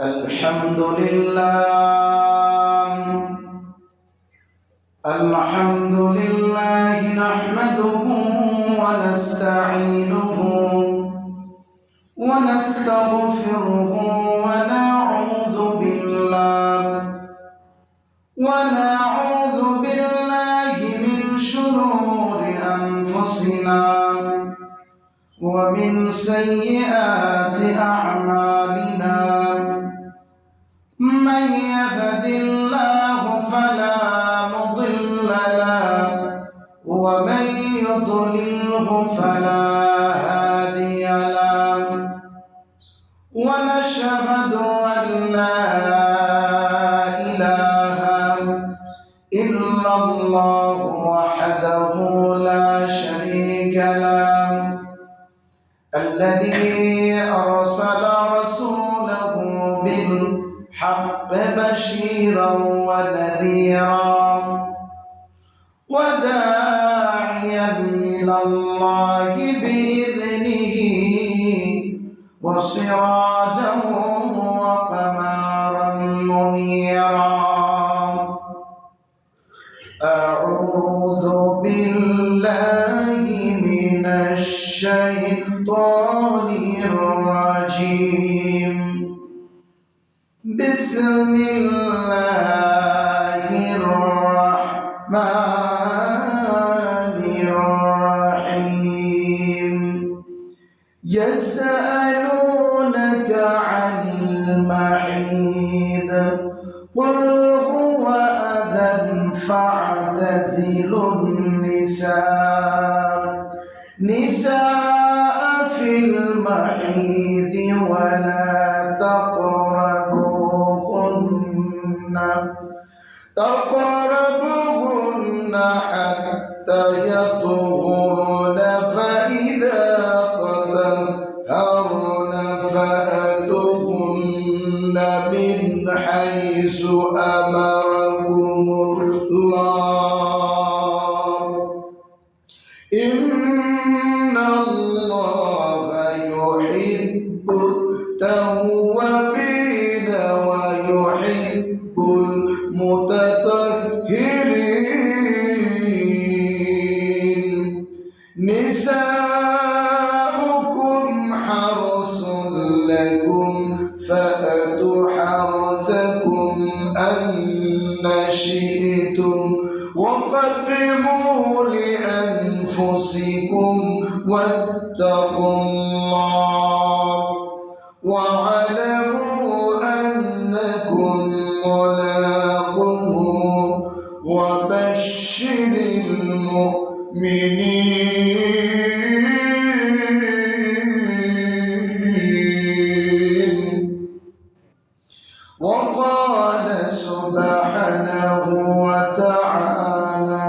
الحمد لله نحمده ونستعينه ونستغفره ونعوذ بالله من شرور أنفسنا ومن سيئات أعمالنا من يهد الله فلا مضل له ومن يضلله فلا هادي له ونشهد أن لا إله إلا الله وحده لا شريك له الذي أرسل رسوله بالحق بشيرا ونذيرا وداعيا إلى الله بإذنه وسراجا وقمرا منيرا أعوذ بالله من الشيطان الرجيم بسم الله الرحمن الرحيم يسألونك عن المحيض قل هو أذى فاعتزلوا النساء في المحيض ولا تقربوهن حتى يطهرن فإذا تطهرن فأتوهن من حيث أمركم الله إن الله يحب التوابين ويحب المتطهرين نساؤكم حرث لكم فأتوا حرثكم أن شئتم وقدموا لأنفسكم واتقوا الله واعلموا أنكم ملاقوه وبشر المؤمنين وقال سبحانه وتعالى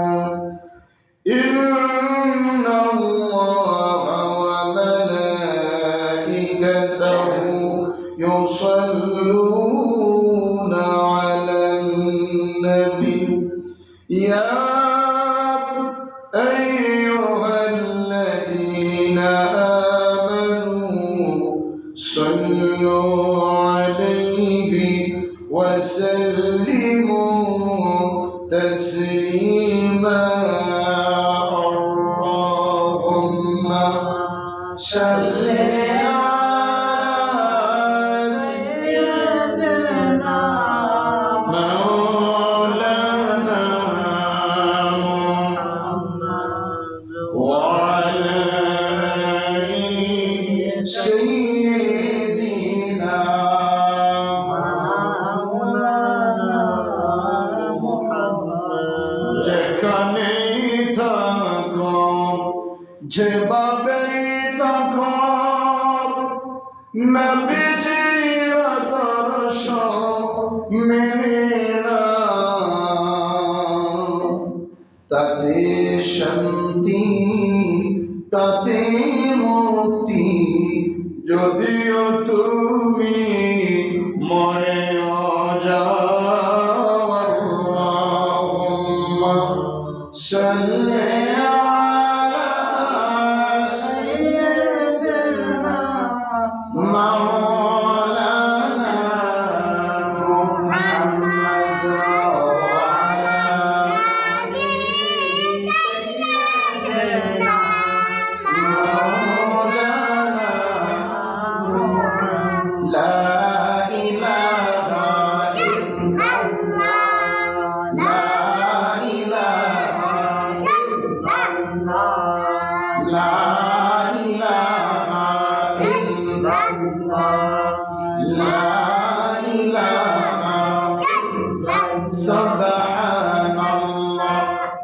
إن الله وملائكته يصلون على النبي يا أيها الذين آمنوا صلوا عليه وسلموا تسليما اللهم صل سيدنا محمد যেখানে থাকো যেভাবে থাকো নবীজির আদর্শ মেনে নাও তাতে শান্তি তাতে মুক্তি যদিও তুমি মরেও যাও আল্লাহুম্মা সাল্লি আলা সাইয়্যিদিনা মাওলানা লা ইলাহা ইল্লাল্লাহ, লা ইলাহা ইল্লাল্লাহ, লা ইলাহা ইল্লাল্লাহ, লা ইলাহা ইল্লাল্লাহ, সুবহানাল্লাহ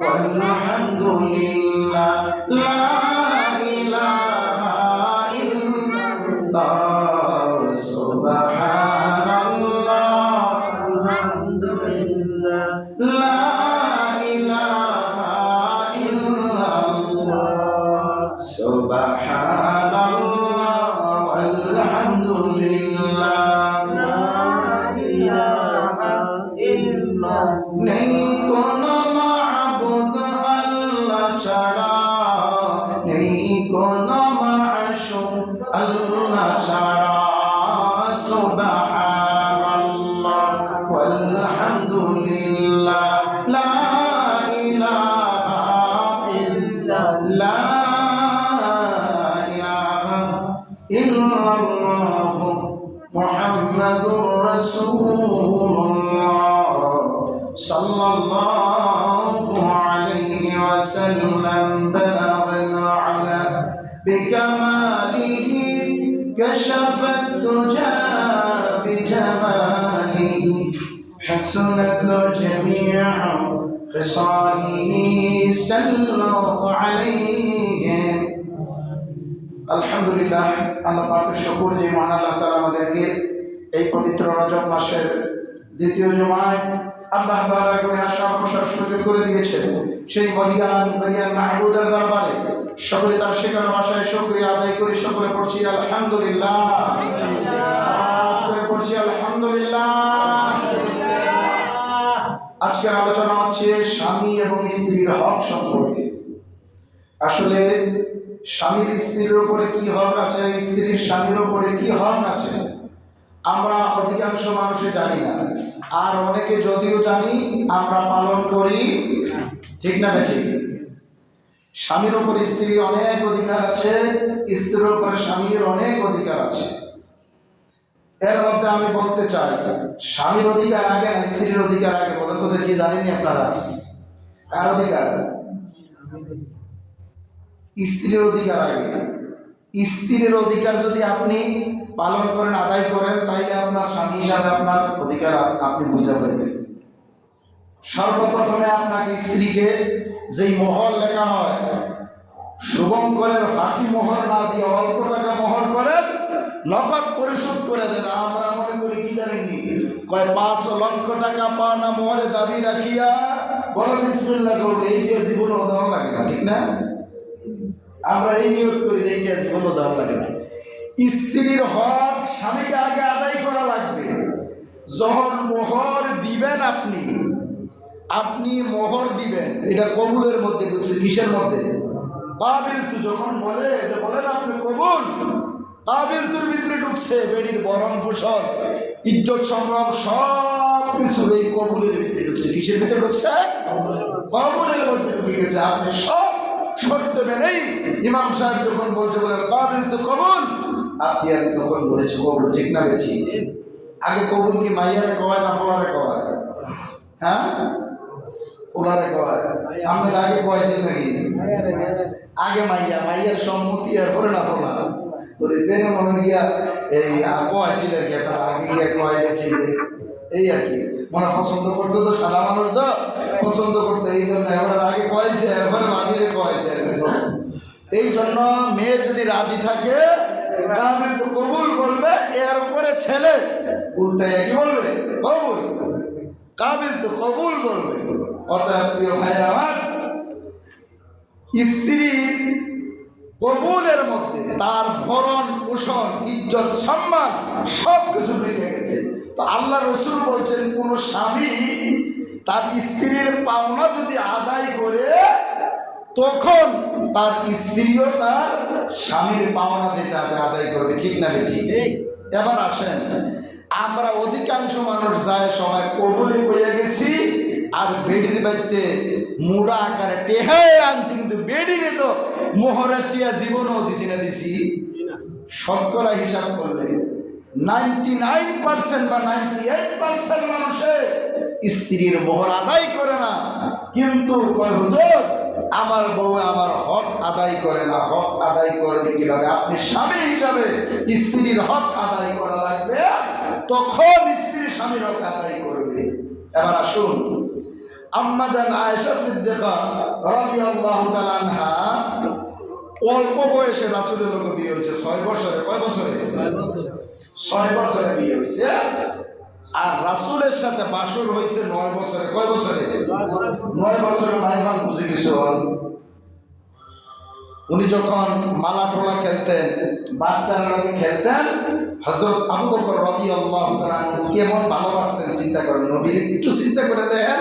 ওয়ালহামদুলিল্লাহ, লা ইলাহা ইল্লাল্লাহ, সুবহানাল্লাহ আলহামদুলিল্লাহ, লা ইলাহা ইল্লাল্লাহ, সুবহানাল্লাহ আলহামদুলিল্লাহ, লা ইলাহা ইল্লাল্লাহ। নেই কোনো মাবুদ আল্লাহ ছাড়া, নেই কোনো মাশবুদ আল্লাহ ছাড়া, সুবহানাল্লাহ ওয়ালহামদুলিল্লাহ, লা ইলাহা ইল্লাল্লাহ, লা ইলাহা ইল্লাল্লাহ মুহাম্মাদুর রাসূলুল্লাহ সাল্লাল্লাহু আলাইহি ওয়াসাল্লাম। বালাগনা আলা বিকামালিহি কাশাফাত তুজা বিজামালিহি হাসানাত জামিউ খিসালিহি সাল্লাল্লাহু আলাইহি। আলহামদুলিল্লাহ, আল্লাহ পাকের শুকর যে মহান আল্লাহ তাআলা আমাদেরকে এই পবিত্র রজব মাসের দ্বিতীয় জুমায় আল্লাহ তাআলা করে আশা প্রসার সুযোগ করে দিয়েছেন। সেই মহিয়ান মাহবুবের দরবারে সকলে তার শেখানো ভাষায় শুকরিয়া আদায় করে সকলে পড়ছি আলহামদুলিল্লাহ, পড়ছি আলহামদুলিল্লাহ। আজকের আলোচনা হচ্ছে স্বামী এবং স্ত্রীর হক সম্পর্কে। আসলে স্বামীর স্ত্রীর উপরে কি হক আছে, স্ত্রীর স্বামীর উপরে কি হক আছে, আমরা অধিকাংশ মানুষে জানি না। আর অনেকে যদিও জানি আমরা পালন করি, ঠিক না ঠিক? স্বামীর উপর স্ত্রীর অনেক অধিকার আছে, স্ত্রীর উপর স্বামীর অনেক অধিকার আছে। এর মধ্যে আমি বলতে চাই, স্বামীর অধিকার আগে না স্ত্রীর অধিকার আগে? বলেন তো দেখি, জানেননি আপনারা? কার অধিকার? স্ত্রীর অধিকার আগে। স্ত্রীর অধিকার যদি আপনি পালন করেন, আদায় করেন, তাইলে আপনার স্বামী হিসাবে আপনার অধিকার আপনি বুঝে পারবেন। সর্বপ্রথমে আপনাকে স্ত্রীকে যেই মোহর লেখা হয়, শুভঙ্করের ফাঁকি মোহর না দিয়ে অল্প টাকা মোহর করেন, নগদ পরিশোধ করে দেন। আমরা মনে করি কি জানেননি, কয় 5 লক্ষ টাকা পাওনা মোহরে দাবি রাখিয়া বড় বিসমিল্লাহ করবে, এইটা জীবনে দেওয়া লাগে না, ঠিক না? আমরা এই নিয়োগ করি যে এইটা জীবনে দেওয়া লাগে না। স্ত্রীর হক স্বামীকে আগে আদায় করা লাগবে। যখন মোহর দিবেন আপনি মোহর দিবেন, এটা কবুলের মধ্যে ঢুকছে। কিসের মধ্যে? কাবিল তু যখন বলে যে বলেন আপনি কবুল, কাবিল তুর ভিতরে ঢুকছে। বেডির বরণ ফসল, ইজ্জত সংগ্রাম সব কিছু এই কবুলের ভিতরে ঢুকছে। কিসের ভিতরে ঢুকছে? কবুলের মধ্যে ঢুকে গেছে। আপনি সব শর্ত মেনেই ইমাম সাহেব যখন বলছে বলেন কাবিল তু কবুল, আপনি আমি তখন বলেছি কবুল, ঠিক না বেছি? আগে কবুল কি মাইয়ারে কয় না ফোলারে কয়? হ্যাঁ, ফোলারে কয়। আপনি আগে কয়েছেন নাকি? আগে মাইয়ার সম্মতি, এরপরে না ফোলা। পেনে মনে গিয়া এই কয়েছিল আর কি, তার আগে গিয়া কয়ে গেছে এই আর কি। মনে পছন্দ করতো তো, সাদা মানুষ তো পছন্দ করতো, এই জন্য এবার আগে কয়েছে, এরপরে মাঝিরে কয়েছে। এই জন্য মেয়ে যদি রাজি থাকে কাবিল তো কবুল বলবে, এরপরে ছেলে উল্টায় কি বলবে? কবুল। কাবিল তো কবুল বলবে। অতএব প্রিয় ভাইরা আমার, স্ত্রীর কবুলের মধ্যে তার ভরণ পোষণ, ইজ্জত, সম্মান সব কিছু হয়ে গেছে। তো আল্লাহ রসুল বলছেন, কোন স্বামী তার স্ত্রীর পাওনা যদি আদায় করে, তখন তার স্ত্রীও তার স্বামীর পাওনা যেটা আদায় করবে, ঠিক না ঠিক? এবার আসেন, আমরা অধিকাংশ মানুষ যায় সময় কবুলে হয়ে গেছি, আর বেডির বাড়িতে মুড়া আকারে টেহে আনছি, কিন্তু বেডিরে তো মোহরের টিয়া জীবনও দিছি না দিছি। শতকরা হিসাব করলে 99% বা 98% মানুষে স্ত্রীর মোহর আদায় করে না, কিন্তু কয় হুজুর আমার বউ আমার হক আদায় করে না। হক আদায় করবে কিভাবে? আপনি স্বামী হিসাবে স্ত্রীর হক আদায় করা লাগবে, তখন স্ত্রীর স্বামীর হক আদায় করবে। এবার আসুন, আম্মা জান আয়েশা সিদ্দিকা রাদিয়াল্লাহু তাআলা আনহা অল্প বয়সে রাসূলের লোক বিয়ে হয়েছে 6 বছরে। কয় বছরে? 6 বছরে বিয়ে হয়েছে। আর রাসূলের সাথে বাসর হয়েছে 9 বছরে। কয় বছরে? 9 বছরে। মাইমান বুঝে গেছে। উনি যখন মালা টোলা খেলতেন, বাচ্চারা খেলতেন, হযরত আবু বকর রাদিয়াল্লাহু তাআলা কেমন ভালোবাসতেন চিন্তা করেন। নবীর একটু চিন্তা করে দেখেন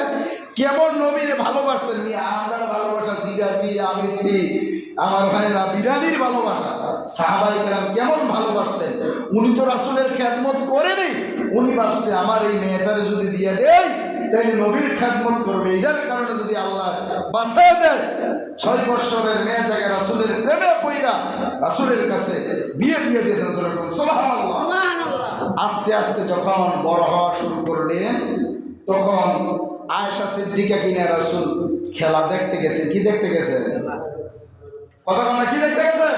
কেমন নবীরে ভালোবাসতেন। আমরা ভালোবাসা জিরাবি আমিরটি, আমার ভাইরা বিরানির ভালোবাসা। সাহাবায়ে কেরাম কেমন ভালোবাসতেন। উনি তো রাসূলের খেদমত করেনি, উনি ভাবছে আমার এই মেয়েটারে যদি দিয়ে দেয় তাহলে নবীর খেদমত করবে। এটার কারণে যদি আল্লাহ বাঁচায় দেয়, 6 বছরের মেয়েটাকে রাসূলের প্রেমে পইরা রাসূলের কাছে বিয়ে দিয়ে দিয়েছেন। সুবহানাল্লাহ। আস্তে আস্তে যখন বড় হওয়া শুরু করলেন, তখন আয়েশা সিদ্দিকা কিনা রাসূল খেলা দেখতে গেছেন। কি দেখতে গেছেন? কথা বলা, কি দেখতে গেছে?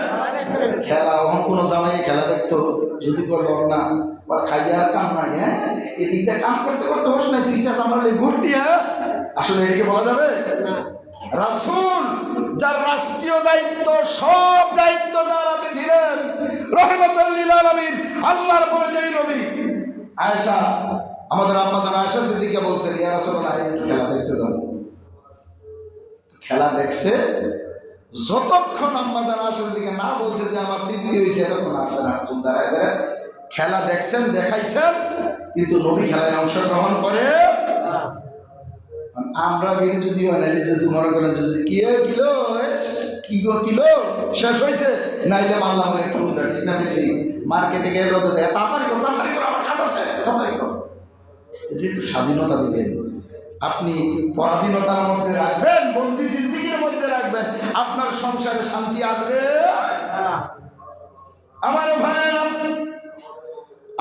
খেলা। ওখানে কোনো জামাই খেলা দেখতো যদি বলল না বা খাইয়া কাম নাই, হ্যাঁ এদিকটা কাম করতে করতে হোস না, তুই চাষ আমার ঘুরতি। হ্যাঁ আসলে এটাকে বলা যাবে? রাসূল যার রাষ্ট্রীয় দায়িত্ব, সব দায়িত্ব যার হাতে ছিলেন, রাহমাতুল লিল আলামিন, আল্লাহর পরে যেই নবী। আয়েশা, আমাদের আম্মা জান আয়েশা সিদ্দিকা বলছেন, ইয়া রাসূলুল্লাহ একটু খেলা দেখতে যান। খেলা দেখছে, যতক্ষণ আম্মা জান আয়েশা সিদ্দিকা না বলছে যে আমার তৃপ্তি হয়েছে, এরকম আসছে না। রাসূল দাঁড়ায় দাঁড়ায় খেলা দেখছেন, দেখাইছেন, কিন্তু নবী খেলায় অংশগ্রহণ করে। আমরা বেরিয়ে যদি যদি মনে করেন যদি কিলো কি কিলো শেষ হয়েছে, নাইলে মাল্লাম একটু উল্টা, ঠিক না? ঠিক মার্কেটে গিয়ে তাড়াতাড়ি করো, তাড়াতাড়ি করো, আমার কাজ আছে, তাড়াতাড়ি করো। একটু স্বাধীনতা দিবেন, আপনি পরাধীনতার মধ্যে রাখবেন, বন্দি জিন্দেগির মধ্যে রাখবেন, আপনার সংসারে শান্তি আসবে। আমার ভাইরা,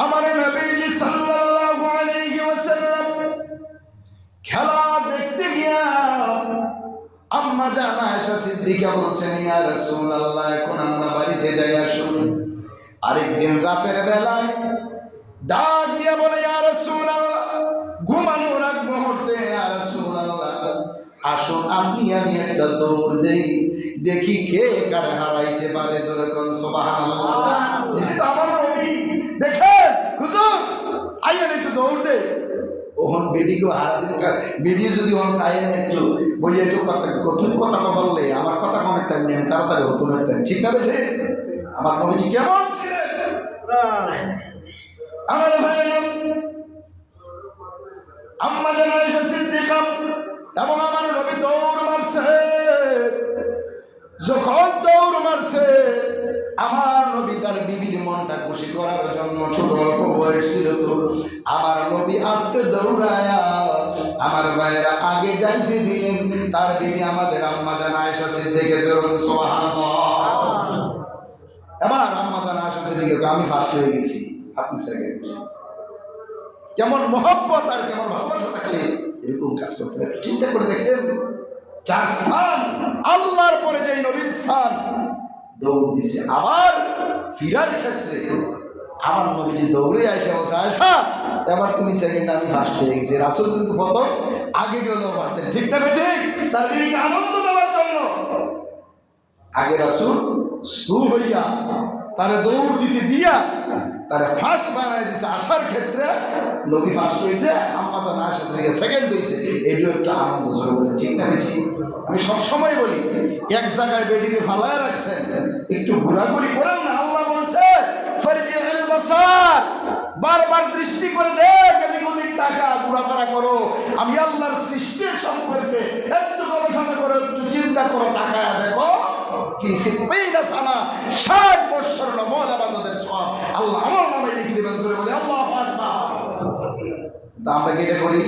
আমার নবীজি সাল্লাল্লাহু আলাইহি ওয়াসাল্লাম খেলা দেখতে গিয়া আম্মা জান আয়েশা সিদ্দিকা বলছেন, ইয়া রাসূলুল্লাহ এখন আমরা বাড়িতে যাই, আসুন। আরেকদিন রাতের বেলায় ডাক দিয়া বলে, ইয়া রাসূলুল্লাহ ঘুমানোর আগ মুহূর্তে, ইয়া রাসূলুল্লাহ আসুন আপনি আমি একটা দৌড় দেই, দেখি কে কারে হারাইতে পারে। যেরকম সুবহানাল্লাহ, এটা তো আমার নবী। দেখেন হুজুর আইয়েন একটু দৌড় দে। ওহন বেডিকে হারা দিন বেডিয়ে যদি ওহন আইয়েন একটু বই একটু কথা, তুমি কথা বললে আমার কথা অনেক টাইম নেই, আমি তাড়াতাড়ি হতো না টাইম, ঠিক না? বেঠে আমার নবীজি কেমন ছিলেন। আমার ভাই আম্মা জান আয়েশা সিদ্দিকা এবং আমার নবী দৌড় মারছে। যখন দৌড় মারছে, আমার নবী তার বিবির মনটা খুশি করার জন্য, ছোট অল্প বয়স ছিল তো, আমার নবী আজকে দৌড়ায়া আমার ভাইয়েরা আগে যাইতে দিলেন। তার বিবি আমাদের আম্মা জান আয়েশা সিদ্দিকা যেরকম সুবহানাল্লাহ। এবার আম্মা জান আয়েশা সিদ্দিকা আমি ফার্স্ট হয়ে গেছি, আপনি সেকেন্ড। কেমন মহব্বত আর কেমন ভালোবাসা থাকলে এরকম কাজ করতে পারে। চিন্তা করে দেখেন, যার স্থান আল্লাহর পরে যেই নবীর স্থান, দৌড় দিছে। আবার ফিরার ক্ষেত্রে আমার নবীজি দৌড়ে আয়েশা বলছে, আয়েশা এবার তুমি সেকেন্ড, আমি ফার্স্ট হয়ে গেছি। রাসূল কিন্তু প্রথম আগে গেলেও পারতেন, ঠিক না? ঠিক তার বিবিকে আনন্দ দেওয়ার জন্য আগে রাসূল সু হইয়া তারে দৌড় দিতে দিয়া তারে ফার্স্ট বানায় দিছে। আসার ক্ষেত্রে নবী ফার্স্ট হয়েছে, আম্মা জান আয়েশা থেকে সেকেন্ড হয়েছে। এটিও একটা আনন্দ জোর বলে, ঠিক না? ঠিক আমি সবসময় বলি, এক জায়গায় বেডিকে ফালায় রাখছেন, একটু ঘোরাঘুরি করেন না। আল্লাহ বলছে ফারজিউল বাসার, বারবার দৃষ্টি করে দেখ, এদিক ওদিক টাকা ঘোরাফেরা করো। আমি আল্লাহর সৃষ্টির সম্পর্কে একটু গবেষণা করো, একটু চিন্তা করো, তাকায় দেখো। 60 বছর নফল ইবাদতের সওয়াব আল্লাহ আমার নামে লিখে দিবেন। করে বলে আল্লাহু আকবার। তা আমরা কি এটা করি?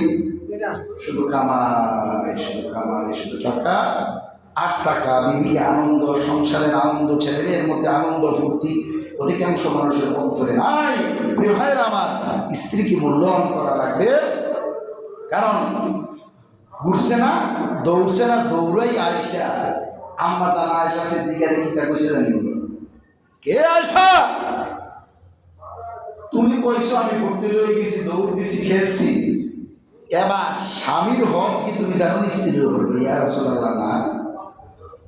শুধু কামাই, শুধু কামাই, শুধু টাকা আর টাকা। বিবিকে আনন্দ, সংসারের আনন্দ, ছেলেমেয়ের মধ্যে আনন্দ ফুর্তি অধিকাংশ মানুষের অন্তরে নাই। প্রিয় ভাইয়ের আমার, স্ত্রীকে মূল্যায়ন করা লাগবে। কারণ ঘুরছে না, দৌড়ছে না, দৌড়াই আয়সা আম্মা জানা আয়সা সিদ্দিকার কিতা কইছে জানি কে আয়সা, তুমি কইছো আমি ঘুরতে লয়ে গেছি, দৌড় দিছি, খেলছি। এবার স্বামীর হক কি তুমি জানো স্ত্রীর উপর? ইয়া রাসূলুল্লাহ না।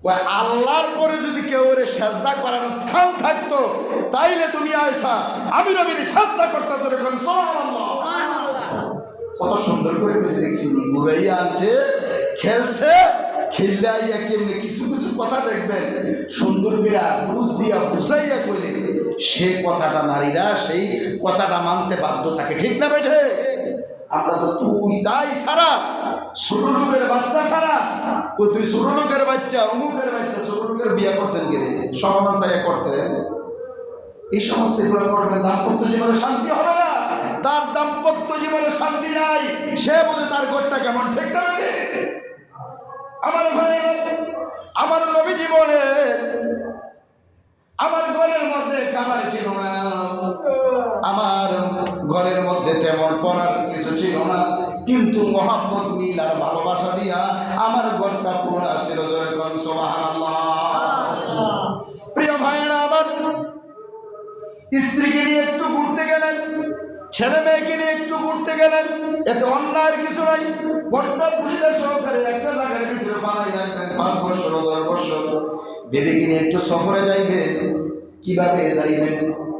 কয় আল্লাহর পরে যদি কেউ ওরে সাজদা করানোর স্থান থাকতো তাইলে তুমি আয়সা আমি নবীর সাজদা করতে তোরে কোন সুবহানাল্লাহ। কত সুন্দর করে বুঝে দেখছি, ঘুরাইয়া আনছে, খেলছে, খেললাইয়া কেমনি কিছু কিছু কথা দেখবেন সুন্দর করে বুঝ দিয়া বুঝাইয়া কইলেন, সে কথাটা নারীরা সেই কথাটা মানতে বাধ্য থাকে, ঠিক না বেঠে? আমরা তো তুই তাই ছাড়া ছোট লোকের বাচ্চা ছাড়া, ও তুই ছোট লোকের বাচ্চা, অমুকের বাচ্চা, ছোট লোকের বিয়ে করছেন গেলে সমাধান চাইয়া করতে, এই সমস্ত এগুলো করবেন, দাম্পত্য জীবনে শান্তি হবে না। তার দাম্পত্য জীবনে শান্তি নাই, সে বলে তার ঘরটা কেমন, ঠিক না? আমার ভাই, আমার নবী জীবনে আমার ঘরের মধ্যে খাবার ছিল না, আমার ঘরের মধ্যে তেমন পড়ার কিছু ছিল না, কিন্তু মহাব্বত মিল আর ভালোবাসা দিয়া আমার ঘরটা পুরা ছিল। যখন সুবহানাল্লাহ। প্রিয় ভাইরা আমার, স্ত্রীকে নিয়ে একটু ঘুরতে গেলেন, ছেলে মেয়েকে নিয়ে একটু ঘুরতে গেলেন, এতে অন্যায়ের কিছু নাই। পর্দা পুরুষদের সহকারে একটা জায়গার ভিতরে ফালাই রাখবেন 5 বছর 10 বছর। বেবিকে নিয়ে একটু সফরে যাইবেন, কিভাবে যাইবেন?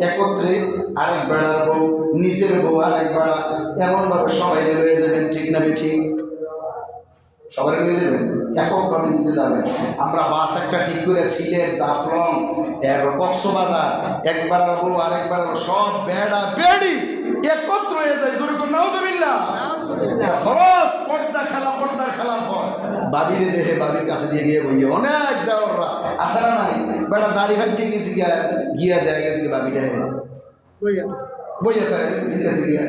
একত্রে, আরেক বেড়ার বউ, নিজের বউ আরেক বেড়া, এমনভাবে সবাই লয়ে যাবেন, ঠিক না ঠিক? সবাই লয়ে যাবেন, এককভাবে নিচে যাবেন। আমরা বাস একটা ঠিক করে সিলেট, জাফলং, কক্সবাজার, এক বেড়ার বউ আরেক বেড়ার সব বেড়া বেড়ি একত্র হয়ে যায়। যেরকম নাউজুবিল্লাহ, খরচ পর্দা খেলা, পর্দার খেলার পর বাবিরে দেখে বাবির কাছে দিয়ে গিয়ে বইয়ে অনেক দেওয়াররা আছে না নাই, বেটা দাড়ি ভাঙতে গেছি গিয়া দেখা গেছে কি বাবিটা বইয়া থাকে গেছে গিয়া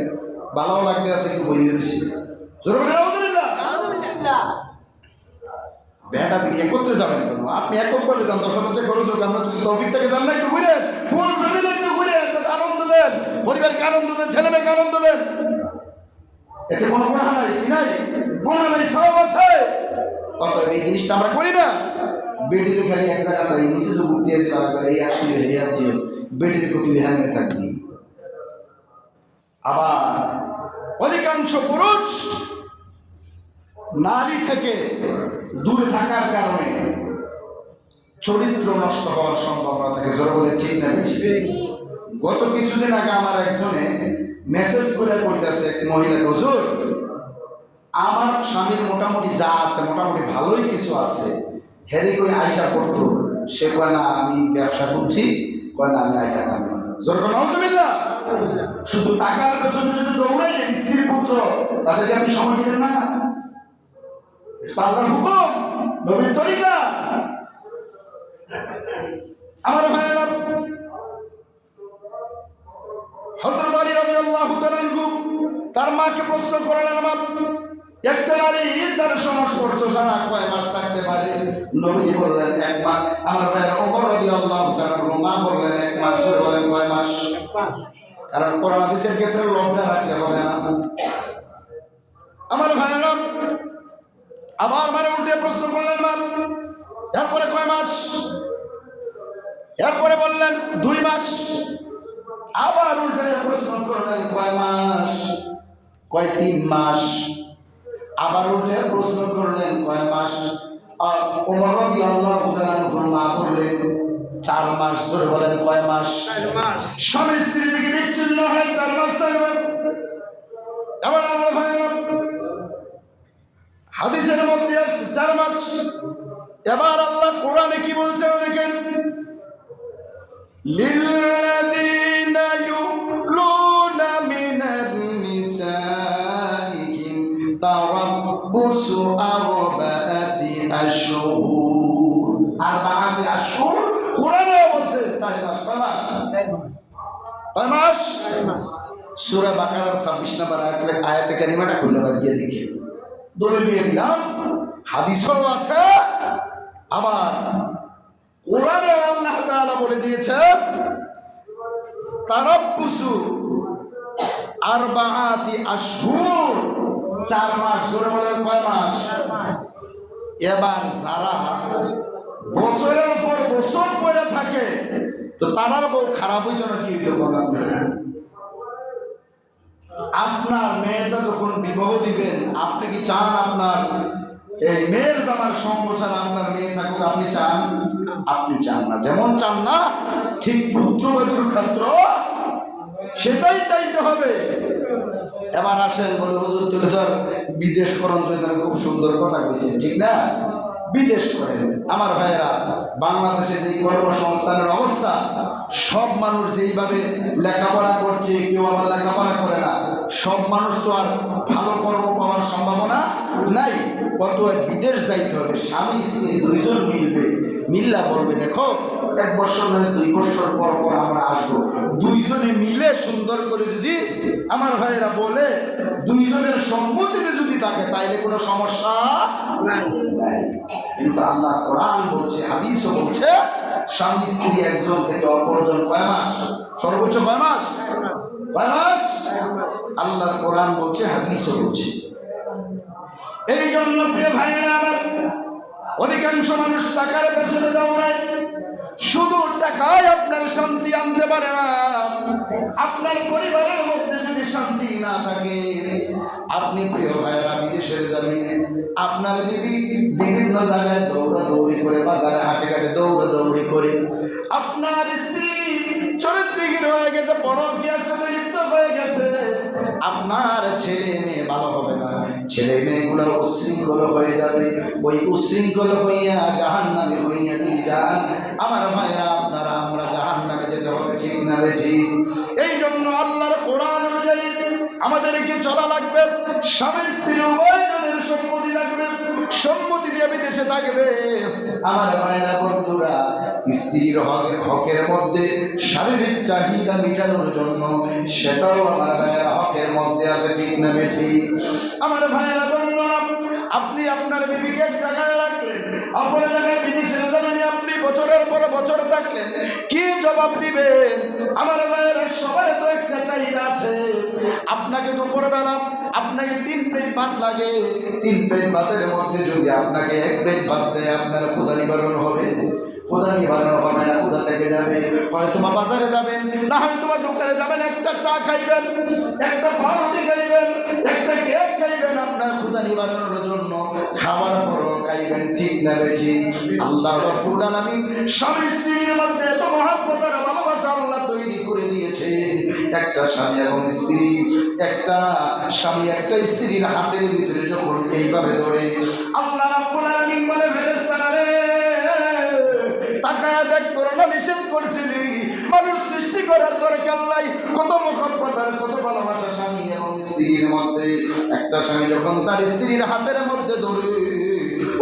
ভালো লাগতে আছে একটু বইয়ে বেশি। বেটা পিঠে একত্রে যাবেন কেন? আপনি একক বলে যান, 10,000 খরচ হোক, আমরা যদি তৌফিক থেকে যান না, একটু ঘুরে ফুল ফ্যামিলি একটু ঘুরে আনন্দ দেন, পরিবারকে আনন্দ দেন, ছেলে মেয়েকে আনন্দ দেন, এতে কোনো গুনাহ নাই, নাই গুনাহ নাই, সব আছে। অতএব এই জিনিসটা আমরা করি না। বেটির খালি এক জায়গাটা নিচে তো ঘুরতে আসে, এই আত্মীয় এই আত্মীয়, বেটির তুই হ্যাঁ থাকবি। আবার অধিকাংশ পুরুষ নারী থেকে দূরে থাকার কারণে চরিত্র নষ্ট হওয়ার সম্ভাবনা থাকে। জোর বলে ঠিক না ঠিক? গত কিছুদিন আগে আমার একজনে মেসেজ করে কইতাছে, এক মহিলা, হুজুর আমার স্বামীর মোটামুটি যা আছে মোটামুটি ভালোই কিছু আছে, হেরে কই আয়সা করতো, সে কয় না আমি ব্যবসা করছি, কয় না আমি আইতাম না। যেরকম নাউজুবিল্লাহ, শুধু টাকার পেছনে যদি দৌড়াই স্ত্রীর পুত্র, তাদেরকে আপনি সময় দিবেন না? আল্লাহর হুকুম, নবীর তরিকা। আমার ভাইয়েরা, হযরত আলী রাদিয়াল্লাহু তাআলা আনহু তার মাকে প্রশ্ন করলেন, আমার একটা নারী তার সংস্পর্শ ছাড়া কয় মাস থাকতে পারে? নবী বললেন 1 মাস। আমার ভাইয়েরা, ওমর রাদিয়াল্লাহু তাআলা মা বললেন 1 মাস। বলেন কয় মাস? কারণ কোরআন হাদিসের ক্ষেত্রে লজ্জা রাখতে হবে না। আমার ভাইয়েরা, আবার মানে উল্টে প্রশ্ন করলেন, মা এরপরে কয় মাস? এরপরে বললেন 2 মাস। আবার উল্টে প্রশ্ন করলেন কয় মাস? কয় 3 মাস। আবার উল্টে প্রশ্ন করলেন কয় মাস? ওমর রাদিয়াল্লাহু তাআলা মা বললেন 4 মাস। ধরে বলেন কয় মাস? 4 মাস। স্বামী স্ত্রী থেকে বিচ্ছিন্ন হয় 4 মাস থাকবে। এবার আমার ভাইরা, হাদিসের মধ্যে আছে 4 মাস। এবার আল্লাহ কোরআনে কি বলছে দেখেন, লিল্লাযীনা ইউলুনা মিনান নিসাইহিম তারাব্বুসু আরবাআতি আশহুর। আরবাআতি আশহুর কোরআনে বলছে 4 মাস। কয় মাস? সূরা বাকারার 26 নম্বর আয়াতে কারিমাটা খুলে বাজিয়ে দেখি, দলে দিয়ে দিলাম। হাদিসও আছে, আবার কোরআনে আল্লাহ তাআলা বলে দিয়েছে তারাব্বুসু আরবাআতি আশহুর, 4 মাস। জোরে বলেন কয় মাস? এবার যারা বছরের পর বছর পরে থাকে তো তারার বউ খারাপ হইতো না কি হইতো বলেন? আপনার মেয়েটা যখন বিবাহ দিবেন, আপনি কি চান আপনার এই মেয়ের জামার সঙ্গ ছাড়া আপনার মেয়ে থাকুক? আপনি চান? আপনি চান না। যেমন চান না, ঠিক পুত্রবধূর ক্ষেত্র সেটাই চাইতে হবে। এবার আসেন, বলে হুজুর তুলে স্যার বিদেশ করণ চৈতন্য খুব সুন্দর কথা কইছেন, ঠিক না? বিদেশ করেন। আমার ভাইয়েরা, বাংলাদেশে যে কর্মসংস্থানের অবস্থা, সব মানুষ যেইভাবে লেখাপড়া করছে, কেউ আবার লেখাপড়া করে না, সব মানুষ তো আর ভালো কর্ম পাওয়ার সম্ভাবনা নাই। কত বিদেশ যাইতে হবে, স্বামী স্ত্রী দুইজন মিলবে, মিল্লা বলবে দেখো 1 বছর মানে 2 বছর পর পর আমরা আসবো। দুইজনে মিলে সুন্দর করে যদি আমার ভাইয়েরা বলে, দুইজনের সম্মতিতে যদি থাকে, তাইলে কোনো সমস্যা নাই। কিন্তু আল্লাহ কোরআন বলছে, হাদিসও বলছে, স্বামী স্ত্রী একজন থেকে অপরজন কয় মাস? সর্বোচ্চ কয় মাস? কয় মাস? আল্লাহর কোরআন বলছে, হাদিসও বলছে। এই জন্য প্রিয় ভাইয়েরা আমার, অধিকাংশ মানুষ টাকার পেছনে দৌড়ায়। শুধু টাকায় আপনার শান্তি আনতে পারে না। আপনার পরিবারের মধ্যে যদি শান্তি না থাকে, আপনি প্রিয় ভাইয়েরা বিদেশের জমিনে আপনার বিবি বিভিন্ন জায়গায় দৌড়াদৌড়ি করে, বাজারে হাটে ঘাটে দৌড়াদৌড়ি করে, আপনার স্ত্রী চরিত্রহীন হয়ে গেছে, পরকীয়ার সাথে লিপ্ত হয়ে গেছে, আপনার ছেলে মেয়ে ভালো হবে না। ছেলে মেয়েগুলো উশৃঙ্খল হয়ে যাবে। ওই উশৃঙ্খল হইয়া জাহান্নামে হইয়া কি যান আমার ভাইরা, আপনারা আমরা জাহান্নামে যেতে হবে, ঠিক না ঠিক? এই জন্য আল্লাহর কোরআন অনুযায়ী আমাদেরকে চলা লাগবে। স্বামী স্ত্রী উভয়জনের সম্মতি লাগবে, সম্মতি দিয়ে বিদেশে থাকবে। আমার ভাইরা বন্ধুরা, স্ত্রীর হকের মধ্যে শারীরিক চাহিদা মেটানোর জন্য সেটাও আমার ভাইয়েরা হকের মধ্যে আছে, ঠিক না ঠিক? আমার ভাইয়েরা বন্ধুরা, আপনি আপনার বিবিকে এক জায়গায় রাখলেন, অপর জায়গায় বিদেশে যাবেন, আপনি বছরের পর বছর থাকলেন, কি জবাব দিবেন? আমার ভাইয়েরা সবার তো একটা চাহিদা আছে। আপনাকে দুপুরবেলা আপনাকে 3 প্লেট ভাত লাগে, 3 প্লেট ভাতের মধ্যে যদি আপনাকে 1 প্লেট ভাত দেয়, আপনার ক্ষুধা নিবারণ হবে? ক্ষুধা নিবারণ হবে না, ক্ষুধা থেকে যাবে। হয়তো বা বাজারে যাবেন, না হয়তো বা দোকানে যাবেন, একটা চা খাইবেন, একটা পাউরুটি খাইবেন, একটা কেক খাইবেন আপনার ক্ষুধা নিবারণের জন্য। খাওয়ার পরও খাইবেন, ঠিক না বেশি? আল্লাহ রাব্বুল আলামিন স্বামী স্ত্রীর মধ্যে এত মহব্বত আর ভালোবাসা আল্লাহ তৈরি করে দিয়েছেন। একটা স্বামী এবং স্ত্রী, একটা স্বামী একটা স্ত্রীর হাতের ভিতরে যখন এইভাবে ধরে, আল্লাহ রাব্বুল আলামিন বলে, ফেরেশতারা রে তাকায় দেখ, করোনা নিষেধ করছিলি, মানুষ সৃষ্টি করার দরকার নাই। কত মহব্বত আর কত ভালোবাসা স্বামী এবং স্ত্রীর মধ্যে। একটা স্বামী যখন তার স্ত্রীর হাতের মধ্যে ধরে,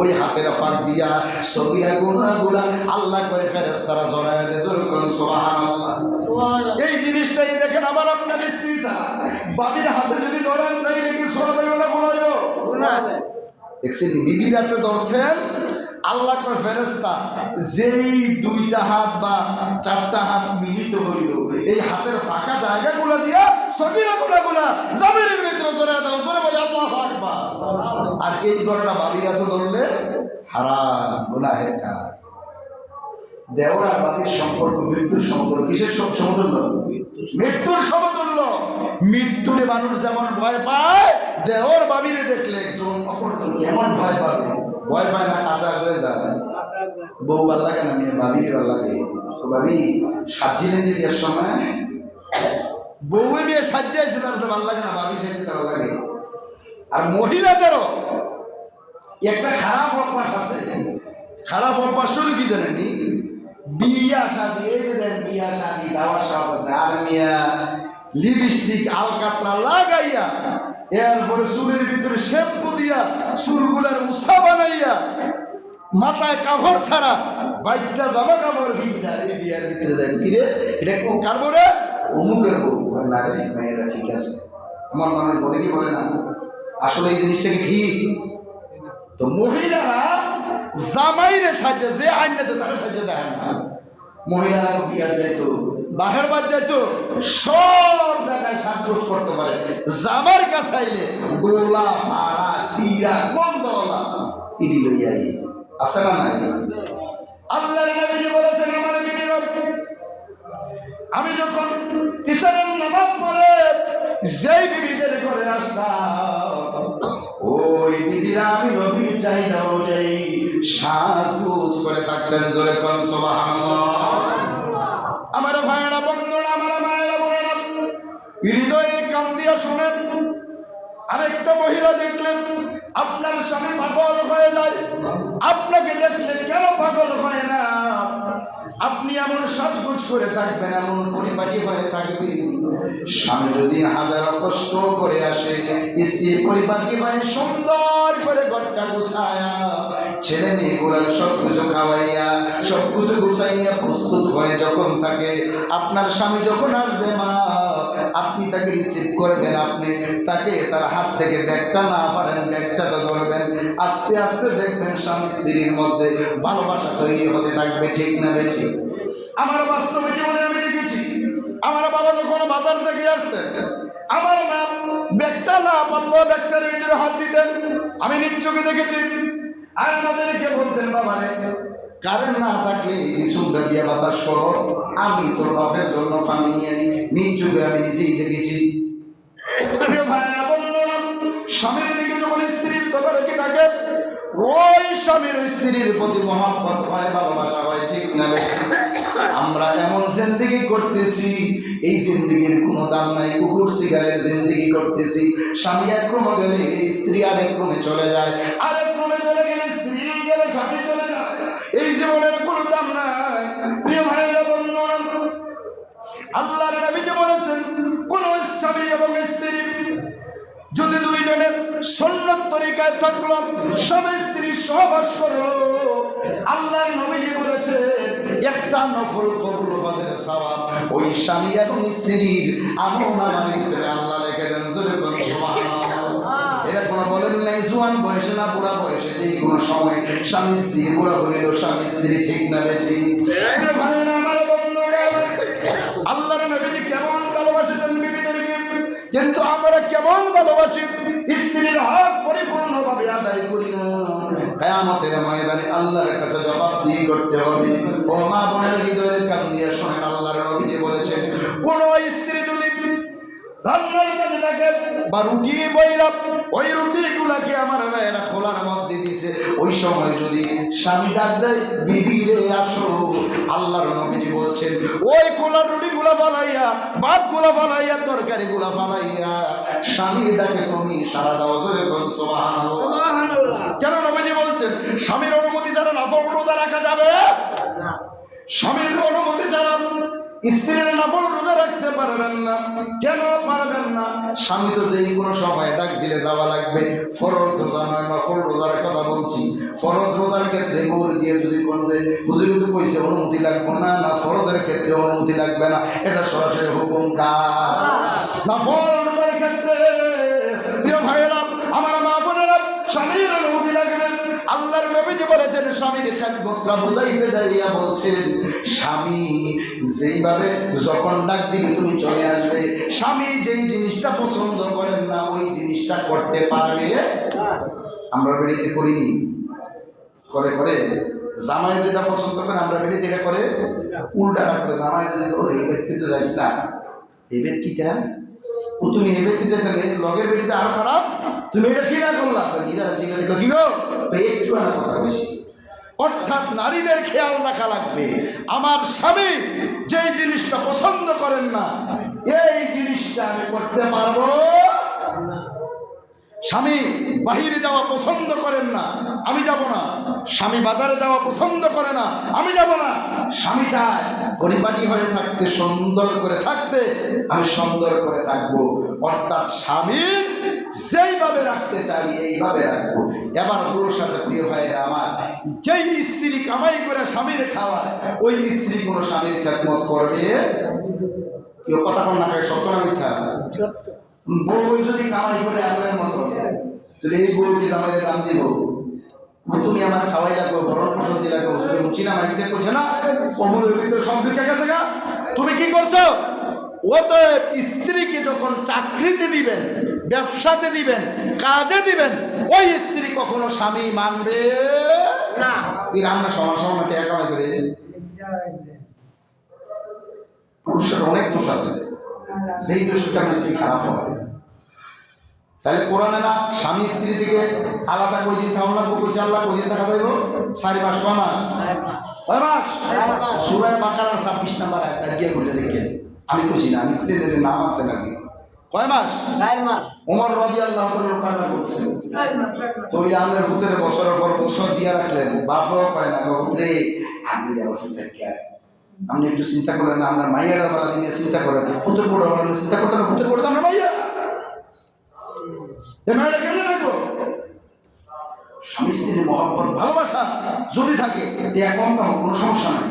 ওই হাতের ফাঁক দিয়া সগীরা গুনাহগুলা আল্লাহ করে ফেরেশতারা জড়ায় দেয়। জোরে বলুন সুবহানাল্লাহ। এই জিনিসটাই দেখেন, আবার আপনার স্ত্রী বাবির হাতে যদি ধরেন, তাইলে কি সওয়াব হইব না গুনাহ হইব? দেখছেন, বিবির হাতে ধরছেন, আল্লাহ কয় ফেরেশতা যেই 2টা হাত বা 4টা হাত মিলিত হইল, এই হাতের ফাঁকা জায়গাগুলো দিয়া সগীরা গুনাহগুলা জমিনের ভিতরে জড়ায় দাও। জোরে বলে আল্লাহু আকবার। আর এই ধরনের বাবির হাতে ধরলে হারাম, গুনাহের কাজ। দেওর আর বাবির সম্পর্ক মৃত্যুর সম্পর্ক। কিসের সমতুল্য? মৃত্যুর সমতুল্য। মৃত্যুরে মানুষ যেমন ভয় পায়, দেওর বাবিরে দেখলে একজন অপরজন কেমন ভয় পাবে? ভয় পায় না, কাঁচা হয়ে যায়। বউ ভাল লাগে না, মেয়ে ভাবির ভাল লাগে। ভাবি সাজিয়ে যে বিয়ের সময় বউ মেয়ে সাজিয়েছে, তার তো ভাল লাগে না, ভাবি সাজিয়ে ভালো লাগে। আর মহিলাদেরও একটা খারাপ অভ্যাস আছে। খারাপ অভ্যাস শুধু কি জানেনি? বিয়া শাদি, এই যে দেন বিয়া শাদি, দাওয়ার সব আছে, আর মিয়া লিপস্টিক আলকাতরা লাগাইয়া, এরপরে চুলের ভিতরে শ্যাম্পু দিয়া চুলগুলার উষা বানাইয়া, মাথায় কাপড় ছাড়া বাইকটা জামা কাপড় ভিড়া এই বিয়ার ভিতরে যায়। কিরে এটা কোন কারবরে? অমুকের বউ। না রে মেয়েরা ঠিক আছে, আমার মানুষ বলে কি বলে না, আসলে এই জিনিসটা কি ঠিক? তো মহিলারা জামাইরে সাজে, যে আইনাতে তারা সাজে দেয় না। মহিলারা বিয়ার যাইতো বাহের বাদ যাইতো সব জায়গায় সাজগোজ করতে পারে। জামার কাছে আইলে গোলা ফাড়া সিরা গন্ধওয়ালা ইডি লইয়া আছে না নাই? আল্লাহর নবী বলেছেন আমার বিবির, আমি যখন ইশারের নামাজ পড়ে যেই বিবিদের ঘরে আসতাম, ওই বিবিরা আমি নবীর চাহিদা অনুযায়ী সাজগোজ করে থাকতেন। জোরে কোন সুবহানাল্লাহ। আমার ভাইয়েরা, বন্ধুরা, আমার মায়েরা, বোনেরা, হৃদয়ের কান দিয়া শুনেন, আরেকটা মহিলা দেখলেন আপনার স্বামী পাগল হয়ে যায়, আপনাকে দেখলে কেন পাগল হয় না? আপনি এমন সাজগোজ করে থাকবেন, এমন পরিপাটি হয়ে থাকবেন, স্বামী যদি হাজার কষ্ট করে আসে, স্ত্রী পরিপাটি হয়ে সুন্দর করে ঘরটা গুছায়া, ছেলে মেয়েগুলা সবকিছু খাওয়াইয়া, সবকিছু গুছাইয়া প্রস্তুত হয়ে যখন থাকে, আপনার স্বামী যখন আসবে মা, আপনি তাকে রিসিভ করবেন, আপনি তাকে তার হাত থেকে ব্যাগটা না পারেন, ব্যাগটা তো ধরবেন, আস্তে আস্তে দেখবেন স্বামী স্ত্রীর মধ্যে ভালোবাসা তৈরি হতে থাকবে। ঠিক না বেঠিক? আমার বাস্তবে জীবনে আমি দেখেছি, আমার বাবা যখন বাজার থেকে আসতেন, আমার মা ব্যাগটা না পারলেও ব্যাগটার ভিতরে হাত দিতেন, আমি নিজ চোখে দেখেছি। আর আমাদেরকে বলতেন, বাবারে কারেন্ট না থাকলে সুন্দর দিয়ে বাতাস করো, আমি তোর বাপের জন্য পানি নিয়ে নিজ চোখে আমি নিজেই দেখেছি। স্বামীর দিকে যখন স্ত্রীর কথা রেখে থাকে, ওই স্বামীর স্ত্রীর প্রতি মহব্বত হয়, ভালোবাসা হয়। ঠিক না? আমরা এমন জিন্দেগি করতেছি, এই জিন্দেগির কোনো দাম নাই, কুকুর সিগারের জিন্দেগি করতেছি। স্বামী এক ক্রমে গেলে স্ত্রী আরেক ক্রমে চলে যায়, আরেক ক্রমে চলে গেলে স্ত্রী গেলে স্বামী চলে যায়। এই জীবনের কোনো দাম নাই। প্রিয় ভাইরা, বন্ধুরা, আল্লাহর নবী যে বলেছেন, কোন স্বামী এবং স্ত্রী যদি দুইজনের সুন্নাত তরিকায় থাকলো, স্বামী স্ত্রী সহবাস করলো, আল্লাহর নবী বলেছে একটা নফল কবুল হজের সওয়াব ওই স্বামী এবং স্ত্রীর আমলনামার ভিতরে আল্লাহ লিখে দেন। জোরে বলুন সুবহানাল্লাহ। এটা কোনো বলেন নাই জোয়ান বয়সে না বুড়া বয়সে, যে কোনো সময় স্বামী স্ত্রী বুড়া হইল স্বামী স্ত্রী। ঠিক না বেঠিক? আল্লাহর নবী কেমন ভালোবাসেন বিবিদেরকে, কিন্তু আমরা কেমন ভালোবাসি স্ত্রীর হক পরিপূর্ণভাবে আদায় করি না। কিয়ামতের ময়দানে আল্লাহর কাছে জবাবদিহি করতে হবে। ও মা বোনের হৃদয়ের কান দিয়ে শোনেন, আল্লাহর নবী বলেছেন, কোন স্ত্রী যদি রান্নার কাজে থাকে বা রুটি বইলাম, ওই রুটিগুলাকে আমার ভাইয়েরা খোলার মধ্যে দিছে, ওই সময় যদি স্বামী ডাক দেয়, বিবি রে আসো, আল্লাহর নবীজি বলছেন ওই খোলার রুটিগুলা ফালাইয়া, ভাতগুলা ফালাইয়া, তরকারিগুলা ফালাইয়া স্বামী ডাকে তুমি সারা দাও। জোরে বলুন সুবহানাল্লাহ। কেন নবীজি বলছেন স্বামীর অনুমতি ছাড়া নফল রোজা রাখা যাবে না? স্বামীর অনুমতি ছাড়া স্ত্রীর নফল রোজা রাখতে পারবেন না। কেন পারবেন না? স্বামী তো যেই কোনো সময় ডাক দিলে যাওয়া লাগবে। ফরজ রোজা নয়, নফল রোজার কথা বলছি। ফরজ রোজার ক্ষেত্রে বউর দিয়ে যদি কোন যে হুজুর তো কইছে অনুমতি লাগবে না, না ফরজের ক্ষেত্রে অনুমতি লাগবে না, এটা সরাসরি হুকুম কার? নফল রোজার ক্ষেত্রে প্রিয় ভাইয়েরা, আমার মা বোনেরা, স্বামীর অনুমতি লাগবে। আল্লাহর নবী যে বলেছেন, স্বামীর খেদমতটা বুঝাইতে যাইয়া বলছেন, স্বামী যেইভাবে যখন ডাক দিবি তুমি চলে আসবে। স্বামী যেই জিনিসটা পছন্দ করেন না, ওই জিনিসটা করতে পারবে। আমরা বেড়িতে করিনি, করে করে জামাই যেটা পছন্দ করে আমরা বেড়িতে এটা করে উল্টাটা করে। জামাই যদি এই ব্যক্তি তো যাইস না, এই ব্যক্তিটা তুমি এই ব্যক্তি যেতে লগের বেড়িতে আরো খারাপ, তুমি এটা কি না করলাম কি গো, একটু আমার কথা বেশি। অর্থাৎ নারীদের খেয়াল রাখা লাগবে, আমার স্বামী যেই জিনিসটা পছন্দ করেন না, এই জিনিসটা আমি করতে পারবো না। স্বামী বাহিরে যাওয়া পছন্দ করেন না, আমি যাব না। স্বামী বাজারে যাওয়া পছন্দ করে না, আমি যাব না। স্বামী চায় পরিপাটি হয়ে থাকতে, সুন্দর করে থাকতে, আমি সুন্দর করে থাকবো। অর্থাৎ স্বামী যেইভাবে রাখতে চাই এইভাবে রাখবো। এবার দোষ আছে প্রিয় ভাইয়েরা আমার, যেই স্ত্রী কামাই করে স্বামীর খাওয়ায়, ওই স্ত্রী কোনো স্বামীর খেদমত করবে? কেউ কথা কন না, সত্য না মিথ্যা? বউ যদি কামাই করে আল্লাহর মতো, যদি এই বউকে জামাইলে দাম দিব, তুমি আমার খাওয়াই লাগো, ভরণ পোষণ দিয়ে লাগো, চিনা মাইকে করছে না, কমলের ভিতরে সব ঢুকে গেছে গা, তুমি কি করছো? ও তো স্ত্রীকে যখন চাকরিতে দিবেন, ব্যবসাতে দিবেন, কাজে দিবেন, ওই স্ত্রী কখনো স্বামী মানবে না। এই রান্না সমাসমাতে একামে করে পুরুষের অনেক দোষ আছে, সেই দোষের কারণে স্ত্রী খারাপ হয়। তাহলে কোরআনে না স্বামী স্ত্রী থেকে আলাদা কই দিন থাকা লাগবো, কইছে আল্লাহ কই দিন থাকা যাইব? 4 মাস। কয় মাস? 6 মাস। সূরা বাকারার 26 নম্বর আয়াত দিয়ে খুলে দেখেন। আমি কইছি না, আমি খুলে দিলে না মানতে লাগবে। কয় মাস? 4 মাস। ওমর রাদিয়াল্লাহু তাআলা বলছেন, তো ওই আমাদের হুজুরে বছরের পর বছর দিয়া রাখলেন, বাপও পায় না, হুজুরে আপনি যাচ্ছেন দেখে আপনি একটু চিন্তা করেন না, আমরা মাইয়ারা বালা নিয়ে চিন্তা করেন, হুজুর বড় বালা চিন্তা করতেন, হুজুর বড় আমরা মাইয়া মেয়েটা কেমন রাখবো? স্বামী স্ত্রীর মহব্বত ভালোবাসা যদি থাকে এখন কোনো সমস্যা নাই।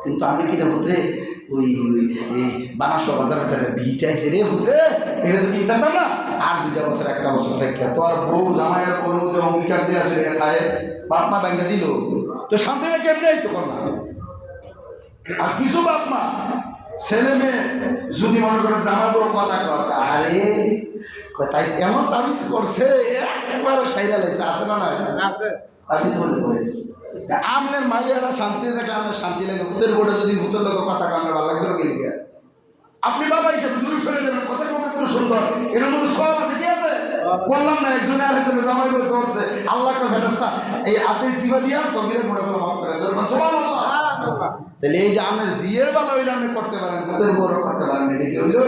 কিন্তু আমি কি হুজুরে ওই এই বানাসো বাজার বাজারে বিটাইছে রে হুজুরে, এটা তো কিনতাম না, আর 2 বছর 1 বছর থেকে তো আর বউ জামাইয়ের বউ যে অঙ্গীকার যে আছে এটা খায় বাপ মা ব্যাংকে দিল, তো শান্তিটা কেমনে আইতো কর না। আর কিছু বাপ মা ছেলে মেয়ে যদি মনে করে জামাই বড় কথা কর, আরে তাই এমন তাবিজ করছে একবারে সাইরা লাগছে, আছে না? তাবিজ বলে করে আপনার মাইয়াটা শান্তি থাকে, আপনার শান্তি লাগে। ভূতের বোর্ডে যদি ভূতের লোক কথা কামড়ে ভালো লাগবে গেলে গিয়ে আপনি বাবা হিসেবে দূরে সরে যাবেন, কথা কত সুন্দর, এটার মধ্যে সব আছে। কি আছে বললাম না, একজনে আরেকজনে জামাই বই করছে, আল্লাহ একটা ফেরেশতা এই আতের সিবা দিয়া সগিরের মনে করে মাফ করে দেবেন। সুবহানাল্লাহ। তাহলে এই যে আপনার জিয়ের বেলা হইলে আপনি করতে পারেন, ভূতের বড় করতে পারেন, এটা কি হইল?